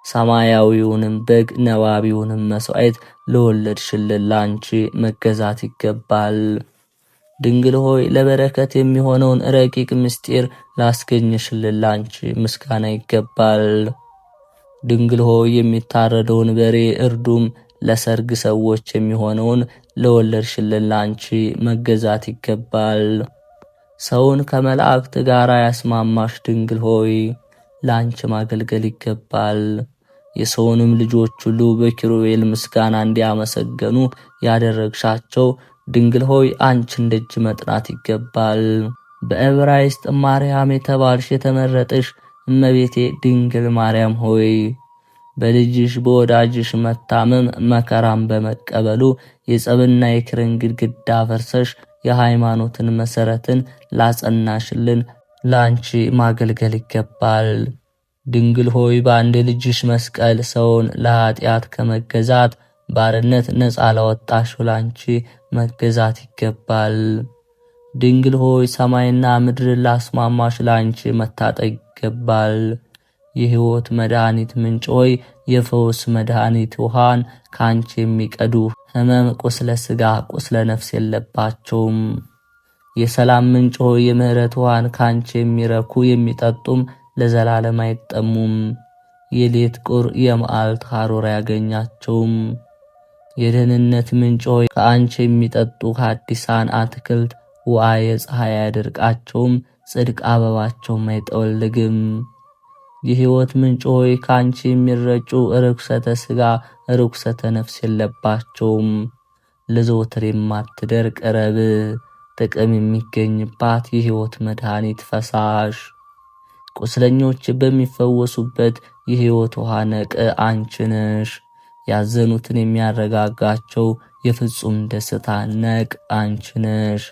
ሰማያዊውንም በግ ነባቢውንም መሥዋዕት ለወለድሽልን ላንቺ መገዛት ይገባል። ድንግል ሆይ ለበረከት የሚሆነውን ረቂቅ ምስጢር ላስገኘሽልን ላንቺ ምስጋና ይገባል። ድንግል ሆይ የሚታረደውን በሬ እርዱም ለሰርግ ሰዎች የሚሆነውን ለወለድሽልን ላንቺ መገዛት ይገባል። ሰውን ከመላእክት ጋር ያስማማሽ ድንግል ሆይ ላንቺ ማገልገል ይገባል። የሰውንም ልጆች ሁሉ በኪሩቤል ምስጋና እንዲያመሰገኑ ያደረግሻቸው ድንግል ሆይ አንቺን ደጅ መጥናት ይገባል። በዕብራይስጥ ማርያም የተባልሽ የተመረጥሽ እመቤቴ ድንግል ማርያም ሆይ በልጅሽ በወዳጅሽ መታመም መከራም በመቀበሉ የጸብና የክርን ግድግዳ ፈርሰሽ የሃይማኖትን መሰረትን ላጸናሽልን ላንቺ ማገልገል ይገባል። ድንግል ሆይ በአንድ ልጅሽ መስቀል ሰውን ለኃጢአት ከመገዛት ባርነት ነፃ ላወጣሽው ላንቺ መገዛት ይገባል። ድንግል ሆይ ሰማይና ምድርን ላስማማሽ ላንቺ መታጠቅ ይገባል። የሕይወት መድኃኒት ምንጭ ሆይ የፈውስ መድኃኒት ውሃን ካንቺ የሚቀዱ ሕመም ቁስለ ሥጋ ቁስለ ነፍስ የለባቸውም። የሰላም ምንጭ ሆይ የምሕረት ውሃን ካንቺ የሚረኩ የሚጠጡም ለዘላለም አይጠሙም። የሌት ቁር የመዓልት ሐሩር አያገኛቸውም። የደህንነት ምንጭ ሆይ ከአንቺ የሚጠጡ ከአዲሳን አትክልት ውሃ የፀሐይ አያደርቃቸውም፣ ጽድቅ አበባቸውም አይጠወልግም። የሕይወት ምንጭ ሆይ ከአንቺ የሚረጩ ርኩሰተ ሥጋ ርኩሰተ ነፍስ የለባቸውም። ለዘወትር የማትደርቅ ረብ ጥቅም የሚገኝባት የሕይወት መድኃኒት ፈሳሽ ቁስለኞች በሚፈወሱበት የሕይወት ውሃ ነቅ አንቺ ነሽ። ያዘኑትን የሚያረጋጋቸው የፍጹም ደስታ ነቅ አንቺ ነሽ።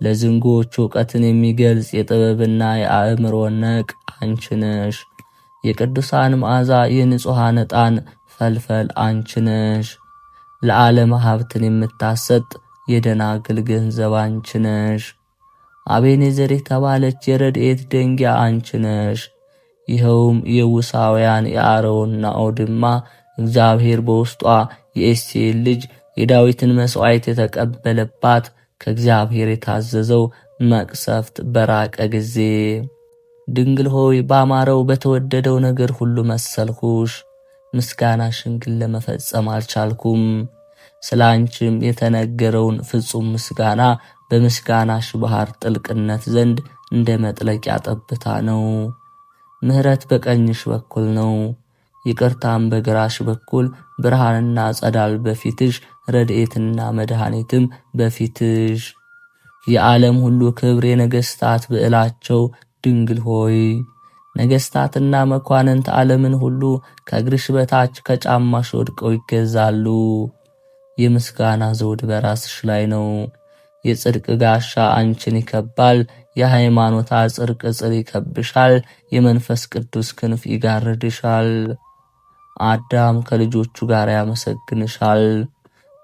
ለዝንጎች ዕውቀትን የሚገልጽ የጥበብና የአእምሮ ነቅ አንቺ ነሽ። የቅዱሳን መዓዛ የንጹሐን ዕጣን ፈልፈል አንቺ ነሽ። ለዓለም ሀብትን የምታሰጥ የደናግል ገንዘብ አንቺ ነሽ። አቤኔዘር የተባለች የረድኤት ደንጊያ አንቺ ነሽ። ይኸውም የውሳውያን የአሮንና አውድማ እግዚአብሔር በውስጧ የእሴይን ልጅ የዳዊትን መሥዋዕት የተቀበለባት ከእግዚአብሔር የታዘዘው መቅሰፍት በራቀ ጊዜ ድንግል ሆይ ባማረው በተወደደው ነገር ሁሉ መሰልሁሽ። ምስጋናሽን ግን ለመፈጸም አልቻልኩም። ስለ አንቺም የተነገረውን ፍጹም ምስጋና በምስጋናሽ ባህር ጥልቅነት ዘንድ እንደ መጥለቂያ ጠብታ ነው። ምሕረት በቀኝሽ በኩል ነው፣ ይቅርታም በግራሽ በኩል። ብርሃንና ጸዳል በፊትሽ፣ ረድኤትና መድኃኒትም በፊትሽ። የዓለም ሁሉ ክብር የነገሥታት ብዕላቸው ድንግል ሆይ ነገሥታትና መኳንንት ዓለምን ሁሉ ከእግርሽ በታች ከጫማሽ ወድቀው ይገዛሉ። የምስጋና ዘውድ በራስሽ ላይ ነው። የጽድቅ ጋሻ አንቺን ይከባል። የሃይማኖት አጽር ቅጽር ይከብሻል። የመንፈስ ቅዱስ ክንፍ ይጋርድሻል። አዳም ከልጆቹ ጋር ያመሰግንሻል።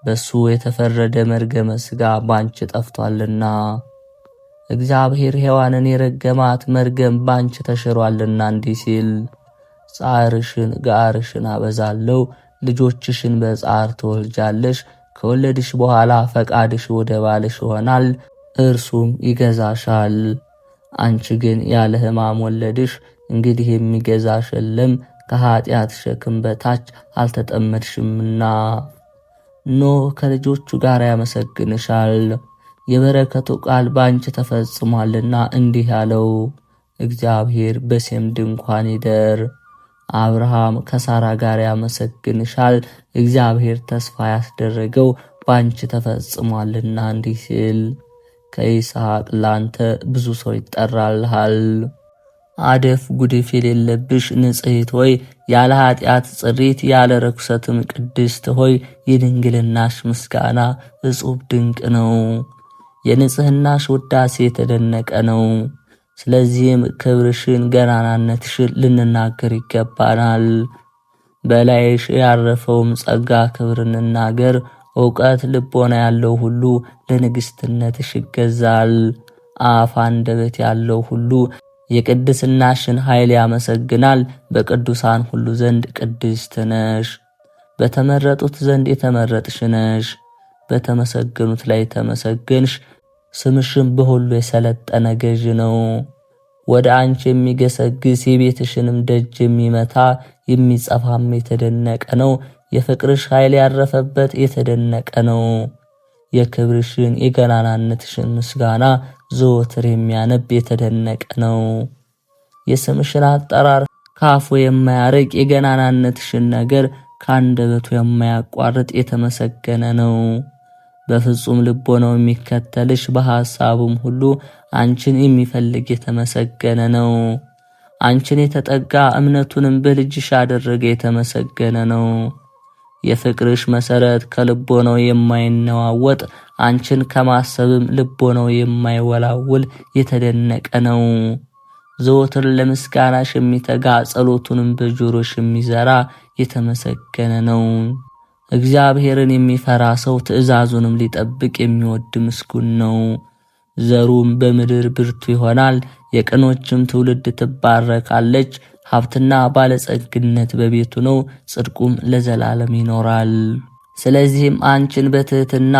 በሱ የተፈረደ መርገመ ሥጋ ባንቺ ጠፍቷልና እግዚአብሔር ሔዋንን የረገማት መርገም ባንቺ ተሽሯልና እንዲህ ሲል ጻርሽን ጋርሽን አበዛለሁ፣ ልጆችሽን በጻር ትወልጃለሽ። ከወለድሽ በኋላ ፈቃድሽ ወደ ባልሽ ይሆናል፣ እርሱም ይገዛሻል። አንቺ ግን ያለ ሕማም ወለድሽ፣ እንግዲህ የሚገዛሽ የለም፣ ከኃጢአት ሸክም በታች አልተጠመድሽምና። ኖህ ከልጆቹ ጋር ያመሰግንሻል። የበረከቱ ቃል ባንቺ ተፈጽሟልና እንዲህ ያለው እግዚአብሔር በሴም ድንኳን ይደር። አብርሃም ከሳራ ጋር ያመሰግንሻል። እግዚአብሔር ተስፋ ያስደረገው ባንቺ ተፈጽሟልና እንዲህ ሲል ከይስሐቅ ላንተ ብዙ ሰው ይጠራልሃል። አደፍ ጉድፍ የሌለብሽ ንጽሕት ሆይ ያለ ኃጢአት ጽሪት ያለ ርኩሰትም ቅድስት ሆይ የድንግልናሽ ምስጋና እጹብ ድንቅ ነው። የንጽህናሽ ውዳሴ የተደነቀ ነው። ስለዚህም ክብርሽን ገናናነትሽን ልንናገር ይገባናል። በላይሽ ያረፈውም ጸጋ ክብር እንናገር። ዕውቀት ልቦና ያለው ሁሉ ለንግሥትነትሽ ይገዛል። አፍ አንደበት ያለው ሁሉ የቅድስናሽን ኃይል ያመሰግናል። በቅዱሳን ሁሉ ዘንድ ቅድስት ነሽ። በተመረጡት ዘንድ የተመረጥሽ ነሽ። በተመሰገኑት ላይ ተመሰገንሽ። ስምሽም በሁሉ የሰለጠነ ገዥ ነው። ወደ አንቺ የሚገሰግስ የቤትሽንም ደጅ የሚመታ የሚጸፋም የተደነቀ ነው። የፍቅርሽ ኃይል ያረፈበት የተደነቀ ነው። የክብርሽን የገናናነትሽን ምስጋና ዘወትር የሚያነብ የተደነቀ ነው። የስምሽን አጠራር ካፉ የማያርቅ የገናናነትሽን ነገር ካንደበቱ የማያቋርጥ የተመሰገነ ነው። በፍጹም ልቦናው የሚከተልሽ በሐሳቡም ሁሉ አንቺን የሚፈልግ የተመሰገነ ነው። አንቺን የተጠጋ እምነቱንም በልጅሽ አደረገ የተመሰገነ ነው። የፍቅርሽ መሰረት ከልቦናው የማይነዋወጥ አንቺን ከማሰብም ልቦናው የማይወላውል የተደነቀ ነው። ዘወትር ለምስጋናሽ የሚተጋ ጸሎቱንም በጆሮሽ የሚዘራ የተመሰገነ ነው። እግዚአብሔርን የሚፈራ ሰው ትእዛዙንም ሊጠብቅ የሚወድ ምስጉን ነው። ዘሩም በምድር ብርቱ ይሆናል፣ የቅኖችም ትውልድ ትባረካለች። ሀብትና ባለጸግነት በቤቱ ነው፣ ጽድቁም ለዘላለም ይኖራል። ስለዚህም አንቺን በትሕትና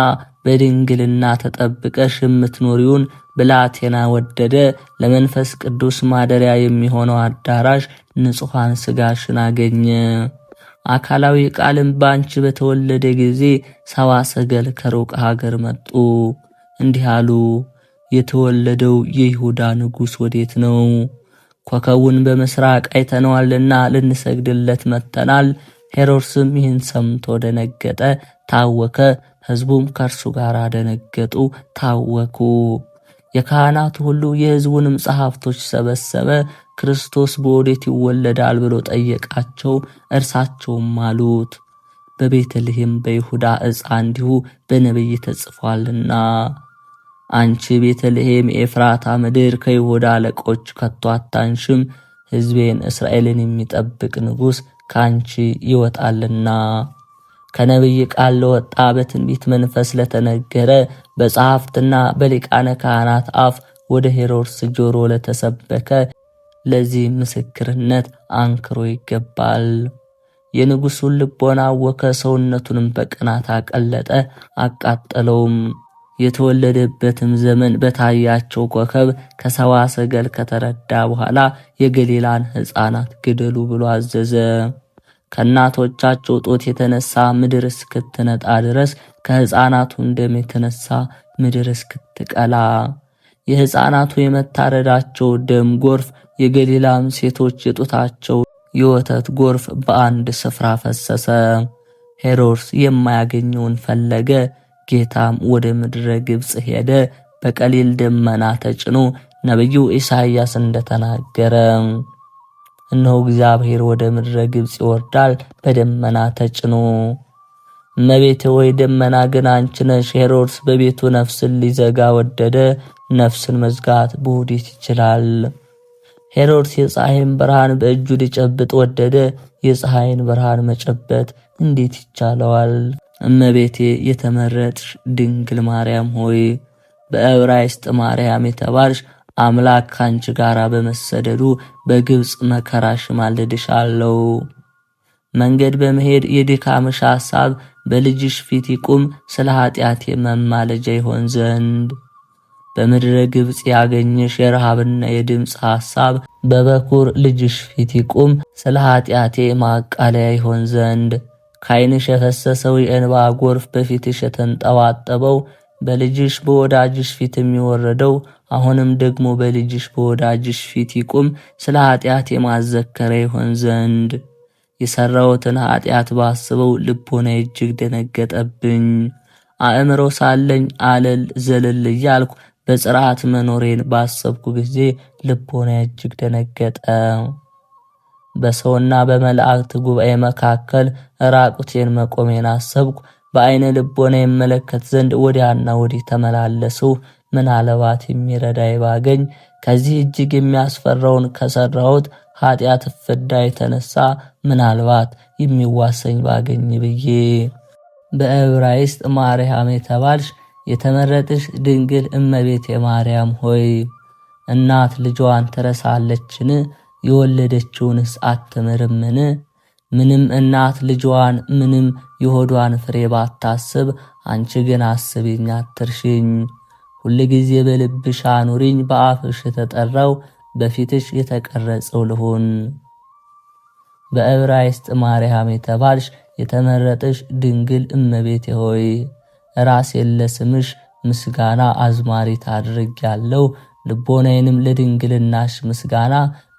በድንግልና ተጠብቀሽ የምትኖሪውን ብላቴና ወደደ። ለመንፈስ ቅዱስ ማደሪያ የሚሆነው አዳራሽ ንጹሐን ሥጋሽን አገኘ። አካላዊ ቃልም ባንቺ በተወለደ ጊዜ ሰብአ ሰገል ከሩቅ ሀገር መጡ፣ እንዲህ አሉ። የተወለደው የይሁዳ ንጉሥ ወዴት ነው? ኮከቡን በምስራቅ አይተነዋልና ልንሰግድለት መጥተናል። ሄሮድስም ይህን ሰምቶ ደነገጠ፣ ታወከ። ሕዝቡም ከእርሱ ጋር ደነገጡ፣ ታወኩ። የካህናቱ ሁሉ የሕዝቡንም ጸሐፍቶች ሰበሰበ። ክርስቶስ በወዴት ይወለዳል ብሎ ጠየቃቸው። እርሳቸውም አሉት፣ በቤተልሔም በይሁዳ ዕፃ እንዲሁ በነቢይ ተጽፏልና። አንቺ ቤተልሔም የኤፍራታ ምድር ከይሁዳ አለቆች ከቶ አታንሽም፣ ሕዝቤን እስራኤልን የሚጠብቅ ንጉሥ ከአንቺ ይወጣልና። ከነቢይ ቃል ለወጣ በትንቢት መንፈስ ለተነገረ በጸሐፍትና በሊቃነ ካህናት አፍ ወደ ሄሮድስ ጆሮ ለተሰበከ ለዚህ ምስክርነት አንክሮ ይገባል። የንጉሡን ልቦና አወከ፣ ሰውነቱንም በቅናት አቀለጠ አቃጠለውም። የተወለደበትም ዘመን በታያቸው ኮከብ ከሰብአ ሰገል ከተረዳ በኋላ የገሊላን ሕፃናት ግደሉ ብሎ አዘዘ። ከእናቶቻቸው ጦት የተነሳ ምድር እስክትነጣ ድረስ ከሕፃናቱ ደም የተነሳ ምድር እስክትቀላ የሕፃናቱ የመታረዳቸው ደም ጎርፍ የገሊላም ሴቶች የጡታቸው የወተት ጎርፍ በአንድ ስፍራ ፈሰሰ። ሄሮድስ የማያገኘውን ፈለገ። ጌታም ወደ ምድረ ግብጽ ሄደ፣ በቀሊል ደመና ተጭኖ ነቢዩ ኢሳይያስ እንደተናገረ እነሆ እግዚአብሔር ወደ ምድረ ግብጽ ይወርዳል በደመና ተጭኖ። እመቤቴ ወይ ደመና ግን አንቺ ነሽ። ሄሮድስ በቤቱ ነፍስን ሊዘጋ ወደደ። ነፍስን መዝጋት በወዴት ይችላል? ሄሮድስ የፀሐይን ብርሃን በእጁ ሊጨብጥ ወደደ። የፀሐይን ብርሃን መጨበጥ እንዴት ይቻለዋል? እመቤቴ የተመረጥሽ ድንግል ማርያም ሆይ በዕብራይስጥ ማርያም የተባልሽ አምላክ ካንቺ ጋር በመሰደዱ በግብጽ መከራሽ ማልድሻለሁ። መንገድ በመሄድ የድካምሽ ሐሳብ በልጅሽ ፊት ይቁም፣ ስለ ኃጢአቴ መማለጃ ይሆን ዘንድ። በምድረ ግብጽ ያገኘሽ የረሃብና የድምፅ ሐሳብ በበኩር ልጅሽ ፊት ይቁም፣ ስለ ኃጢአቴ ማቃለያ ይሆን ዘንድ። ካይንሽ የፈሰሰው የእንባ ጎርፍ በፊትሽ የተንጠባጠበው በልጅሽ በወዳጅሽ ፊት የሚወረደው አሁንም ደግሞ በልጅሽ በወዳጅሽ ፊት ይቁም፣ ስለ ኃጢአቴ ማዘከሪያ ይሆን ዘንድ። የሰራሁትን ኃጢአት ባስበው ልቦና እጅግ ደነገጠብኝ። አእምሮ ሳለኝ አለል ዘለል እያልኩ በጽርዓት መኖሬን ባሰብኩ ጊዜ ልቦና እጅግ ደነገጠ። በሰውና በመላእክት ጉባኤ መካከል ራቁቴን መቆሜን አሰብኩ። በአይነ ልቦና ይመለከት ዘንድ ወዲያና ወዲህ ተመላለሱ። ምናልባት የሚረዳይ ባገኝ ከዚህ እጅግ የሚያስፈራውን ከሰራሁት ኃጢአት ፍዳ የተነሳ ምናልባት የሚዋሰኝ ባገኝ ብዬ። በዕብራይስጥ ማርያም የተባልሽ የተመረጥሽ ድንግል እመቤቴ ማርያም ሆይ እናት ልጇን ትረሳለችን? የወለደችውንስ አትምርምን? ምንም እናት ልጇን ምንም የሆዷን ፍሬ ባታስብ፣ አንቺ ግን አስቢኝ አትርሽኝ። ሁል ጊዜ በልብሽ አኑሪኝ፣ በአፍሽ የተጠራው በፊትሽ የተቀረጸው ልሁን። በዕብራይስጥ ማርያም የተባልሽ የተመረጥሽ ድንግል እመቤቴ ሆይ ራሴን ለስምሽ ምስጋና አዝማሪት አድርጌያለሁ። ልቦናዬንም ለድንግልናሽ ምስጋና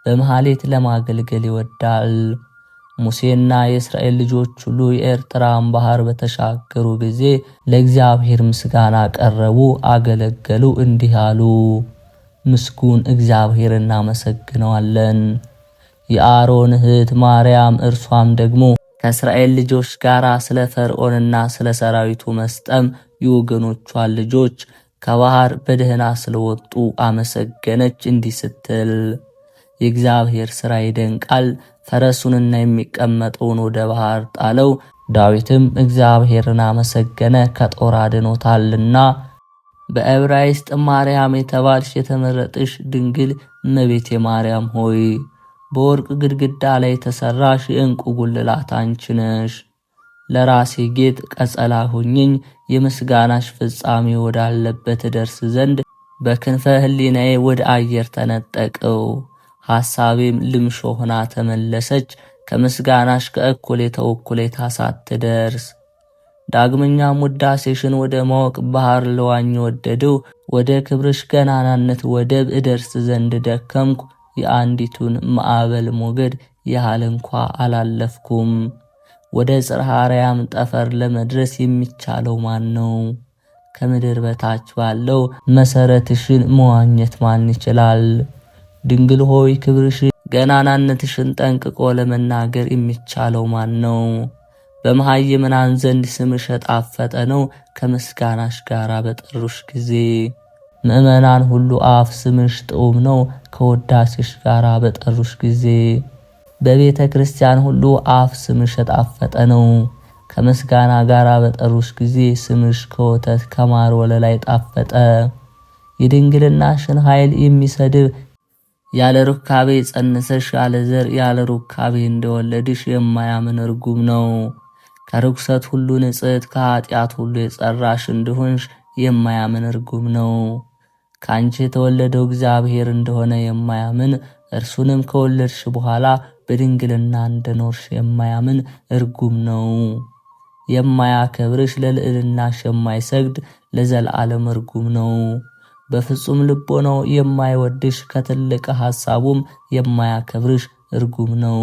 በመሐሌት ለማገልገል ይወዳል። ሙሴና የእስራኤል ልጆች ሁሉ የኤርትራን ባህር በተሻገሩ ጊዜ ለእግዚአብሔር ምስጋና ቀረቡ፣ አገለገሉ፣ እንዲህ አሉ። ምስጉን እግዚአብሔር እናመሰግነዋለን። የአሮን እህት ማርያም እርሷም ደግሞ ከእስራኤል ልጆች ጋር ስለ ፈርዖንና ስለ ሰራዊቱ መስጠም የወገኖቿን ልጆች ከባህር በደህና ስለወጡ አመሰገነች እንዲህ ስትል፣ የእግዚአብሔር ሥራ ይደንቃል፣ ፈረሱንና የሚቀመጠውን ወደ ባህር ጣለው። ዳዊትም እግዚአብሔርን አመሰገነ ከጦር አድኖታልና። በዕብራይስጥ ማርያም የተባልሽ የተመረጥሽ ድንግል እመቤቴ ማርያም ሆይ በወርቅ ግድግዳ ላይ የተሰራሽ የዕንቁ ጉልላት አንቺ ነሽ። ለራሴ ጌጥ ቀጸላ ሁኝኝ፣ የምስጋናሽ ፍጻሜ ወዳለበት ደርስ ዘንድ በክንፈ ሕሊናዬ ወደ አየር ተነጠቅው። ሐሳቤም ልምሾ ሆና ተመለሰች፣ ከምስጋናሽ ከእኩሌታው እኩሌታ ሳትደርስ። ዳግመኛም ውዳሴሽን ወደ ማወቅ ባህር ለዋኝ ወደድው፣ ወደ ክብርሽ ገናናነት ወደብ እደርስ ዘንድ ደከምኩ። የአንዲቱን ማዕበል ሞገድ ያህል እንኳ አላለፍኩም። ወደ ጽርሐ አርያም ጠፈር ለመድረስ የሚቻለው ማን ነው? ከምድር በታች ባለው መሰረትሽን መዋኘት ማን ይችላል? ድንግል ሆይ ክብርሽን ገናናነትሽን ጠንቅቆ ለመናገር የሚቻለው ማን ነው? በመሃይምናን ዘንድ ስምሽ የጣፈጠ ነው፣ ከምስጋናሽ ጋር በጠሩሽ ጊዜ። ምእመናን ሁሉ አፍ ስምሽ ጥዑም ነው፣ ከወዳሴሽ ጋር በጠሩሽ ጊዜ። በቤተ ክርስቲያን ሁሉ አፍ ስምሽ የጣፈጠ ነው፣ ከምስጋና ጋር በጠሩሽ ጊዜ። ስምሽ ከወተት ከማር ወለላ ጣፈጠ። የድንግልናሽን ኃይል የሚሰድብ ያለ ሩካቤ ጸንሰሽ ያለ ዘር ያለ ሩካቤ እንደወለድሽ የማያምን ርጉም ነው። ከርኩሰት ሁሉ ንጽሕት ከኃጢአት ሁሉ የጸራሽ እንደሆንሽ የማያምን ርጉም ነው። ከአንቺ የተወለደው እግዚአብሔር እንደሆነ የማያምን እርሱንም ከወለድሽ በኋላ በድንግልና እንደኖርሽ የማያምን ርጉም ነው። የማያከብርሽ ለልዕልናሽ የማይሰግድ ለዘላለም ርጉም ነው። በፍጹም ልቦናው የማይወድሽ ከትልቅ ሐሳቡም የማያከብርሽ ርጉም ነው።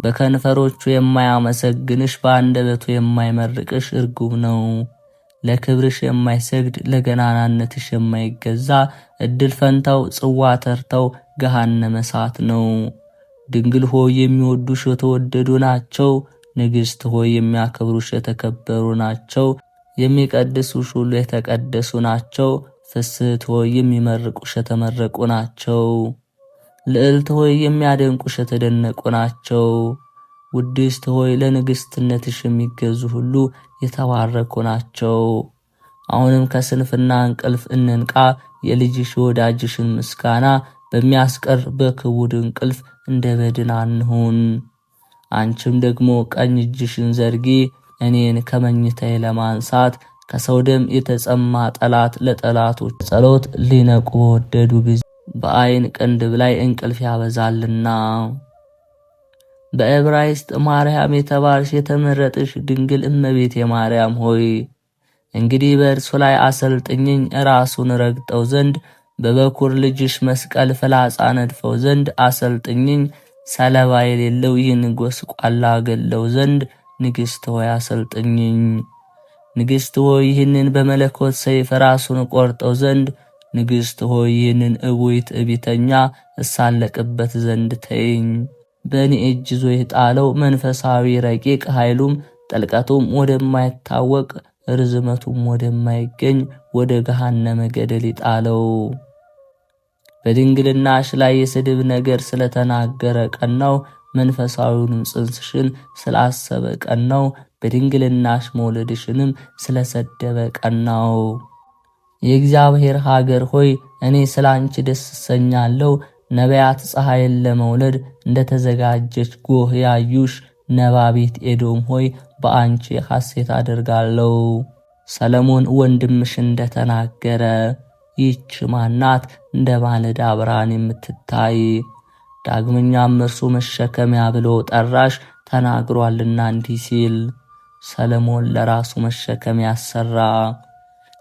በከንፈሮቹ የማያመሰግንሽ በአንደበቱ የማይመርቅሽ ርጉም ነው። ለክብርሽ የማይሰግድ ለገናናነትሽ የማይገዛ እድል ፈንታው ጽዋ ተርተው ገሃነመ እሳት ነው። ድንግል ሆይ የሚወዱሽ የተወደዱ ናቸው። ንግሥት ሆይ የሚያከብሩሽ የተከበሩ ናቸው። የሚቀድሱሽ ሁሉ የተቀደሱ ናቸው። ፍስሕት ሆይ የሚመርቁሽ የተመረቁ ናቸው። ልዕልት ሆይ የሚያደንቁሽ የተደነቁ ናቸው። ውድስት ሆይ ለንግሥትነትሽ የሚገዙ ሁሉ የተባረኩ ናቸው። አሁንም ከስንፍና እንቅልፍ እንንቃ፣ የልጅሽ ወዳጅሽን ምስጋና በሚያስቀር በክቡድ እንቅልፍ እንደ በድን አንሁን። አንቺም ደግሞ ቀኝ እጅሽን ዘርጊ፣ እኔን ከመኝታዬ ለማንሳት። ከሰው ደም የተጸማ ጠላት ለጠላቶች ጸሎት ሊነቁ በወደዱ ጊዜ በአይን ቅንድብ ላይ እንቅልፍ ያበዛልና። በዕብራይስጥ ማርያም የተባልሽ የተመረጥሽ ድንግል እመቤቴ ማርያም ሆይ እንግዲህ በእርሱ ላይ አሰልጥኝኝ፣ ራሱን ረግጠው ዘንድ በበኩር ልጅሽ መስቀል ፍላጻ ነድፈው ዘንድ አሰልጥኝኝ። ሰለባ የሌለው ይህን ጎስቋላ ገለው ዘንድ ንግሥት ሆይ አሰልጥኝኝ። ንግሥት ሆይ ይህንን በመለኮት ሰይፍ ራሱን ቆርጠው ዘንድ፣ ንግሥት ሆይ ይህንን እቡይ ትዕቢተኛ እሳለቅበት ዘንድ ተይኝ። በእኔ እጅ ይዞ የጣለው መንፈሳዊ ረቂቅ ኃይሉም ጥልቀቱም ወደማይታወቅ ርዝመቱም ወደማይገኝ ወደ ገሃነመ ገደል ይጣለው። በድንግልናሽ ላይ የስድብ ነገር ስለተናገረ ቀናው፣ መንፈሳዊውንም ጽንስሽን ስላሰበ ቀናው፣ በድንግልናሽ መውለድሽንም ስለሰደበ ቀናው። የእግዚአብሔር ሀገር ሆይ እኔ ስላንቺ ደስ እሰኛለሁ። ነቢያት ፀሐይን ለመውለድ እንደተዘጋጀች ጎህ ያዩሽ ነባቢት ኤዶም ሆይ በአንቺ ሐሴት አደርጋለሁ። ሰለሞን ወንድምሽ እንደተናገረ ይህች ማናት እንደ ማለዳ ብርሃን የምትታይ? ዳግመኛም እርሱ መሸከሚያ ብሎ ጠራሽ ተናግሯልና እንዲህ ሲል ሰለሞን ለራሱ መሸከሚያ አሰራ።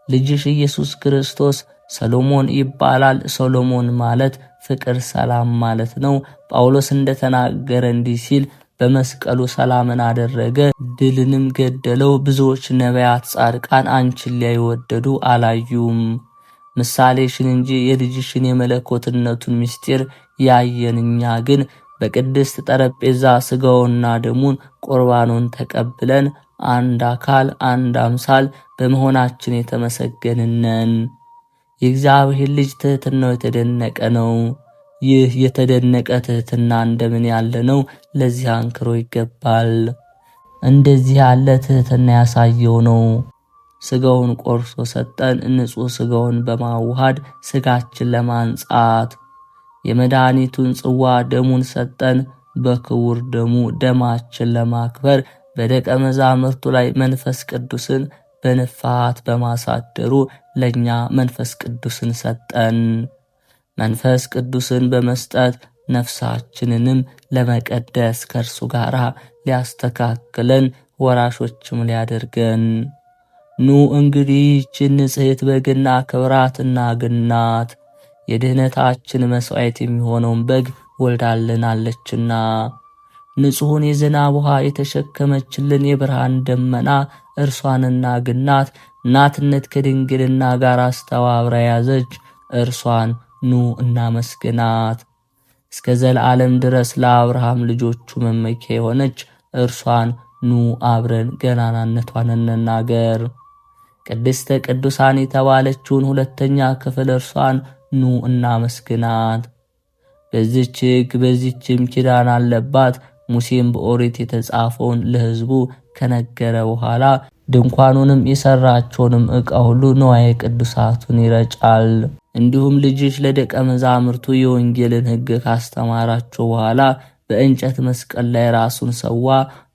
ልጅሽ ኢየሱስ ክርስቶስ ሰሎሞን ይባላል። ሰሎሞን ማለት ፍቅር፣ ሰላም ማለት ነው። ጳውሎስ እንደተናገረ እንዲህ ሲል በመስቀሉ ሰላምን አደረገ፣ ድልንም ገደለው። ብዙዎች ነቢያት፣ ጻድቃን አንቺን ሊያዩ ወደዱ፣ አላዩም። ምሳሌሽን እንጂ የልጅሽን የመለኮትነቱን ምስጢር ያየን እኛ ግን በቅድስት ጠረጴዛ ሥጋውና ደሙን ቁርባኑን ተቀብለን አንድ አካል አንድ አምሳል በመሆናችን የተመሰገንነን። የእግዚአብሔር ልጅ ትሕትናው የተደነቀ ነው። ይህ የተደነቀ ትሕትና እንደምን ያለ ነው! ለዚህ አንክሮ ይገባል። እንደዚህ ያለ ትሕትና ያሳየው ነው። ሥጋውን ቆርሶ ሰጠን፣ ንጹሕ ሥጋውን በማዋሃድ ሥጋችን ለማንጻት። የመድኃኒቱን ጽዋ ደሙን ሰጠን፣ በክቡር ደሙ ደማችን ለማክበር። በደቀ መዛሙርቱ ላይ መንፈስ ቅዱስን በንፋት በማሳደሩ ለእኛ መንፈስ ቅዱስን ሰጠን። መንፈስ ቅዱስን በመስጠት ነፍሳችንንም ለመቀደስ ከእርሱ ጋር ሊያስተካክለን ወራሾችም ሊያደርገን። ኑ እንግዲህ ይህችን ንጽሕት በግና ክብራትና ግናት የድኅነታችን መሥዋዕት የሚሆነውን በግ ወልዳልናለችና። ንጹሑን የዝናብ ውሃ የተሸከመችልን የብርሃን ደመና እርሷንና ግናት እናትነት ከድንግልና ጋር አስተባብራ ያዘች እርሷን ኑ እናመስግናት። እስከ ዘለዓለም ድረስ ለአብርሃም ልጆቹ መመኪያ የሆነች እርሷን ኑ አብረን ገናናነቷን እንናገር። ቅድስተ ቅዱሳን የተባለችውን ሁለተኛ ክፍል እርሷን ኑ እናመስግናት። በዚህች ሕግ በዚህችም ኪዳን አለባት። ሙሴም በኦሪት የተጻፈውን ለሕዝቡ ከነገረ በኋላ ድንኳኑንም የሰራቸውንም ዕቃ ሁሉ ንዋየ ቅዱሳቱን ይረጫል። እንዲሁም ልጅሽ ለደቀ መዛሙርቱ የወንጌልን ሕግ ካስተማራቸው በኋላ በእንጨት መስቀል ላይ ራሱን ሰዋ።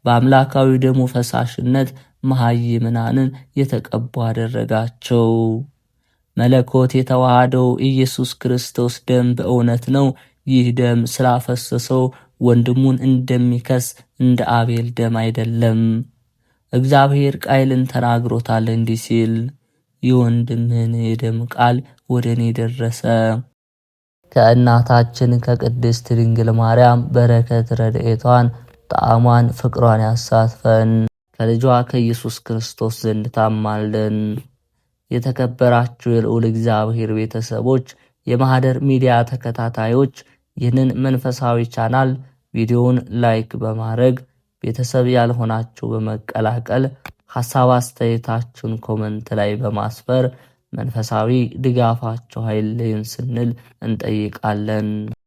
በአምላካዊ ደሙ ፈሳሽነት መሃይምናንን የተቀቡ አደረጋቸው። መለኮት የተዋሃደው ኢየሱስ ክርስቶስ ደም በእውነት ነው። ይህ ደም ስላፈሰሰው ወንድሙን እንደሚከስ እንደ አቤል ደም አይደለም። እግዚአብሔር ቃየልን ተናግሮታል እንዲህ ሲል የወንድምህን የደም ቃል ወደ እኔ ደረሰ። ከእናታችን ከቅድስት ድንግል ማርያም በረከት ረድኤቷን ጣዕሟን ፍቅሯን ያሳትፈን። ከልጇ ከኢየሱስ ክርስቶስ ዘንድ ታማልደን። የተከበራችሁ የልዑል እግዚአብሔር ቤተሰቦች፣ የማህደር ሚዲያ ተከታታዮች ይህንን መንፈሳዊ ቻናል ቪዲዮውን ላይክ በማድረግ ቤተሰብ ያልሆናችሁ በመቀላቀል ሐሳብ አስተያየታችሁን ኮመንት ላይ በማስፈር መንፈሳዊ ድጋፋችሁ አይለየን ስንል እንጠይቃለን።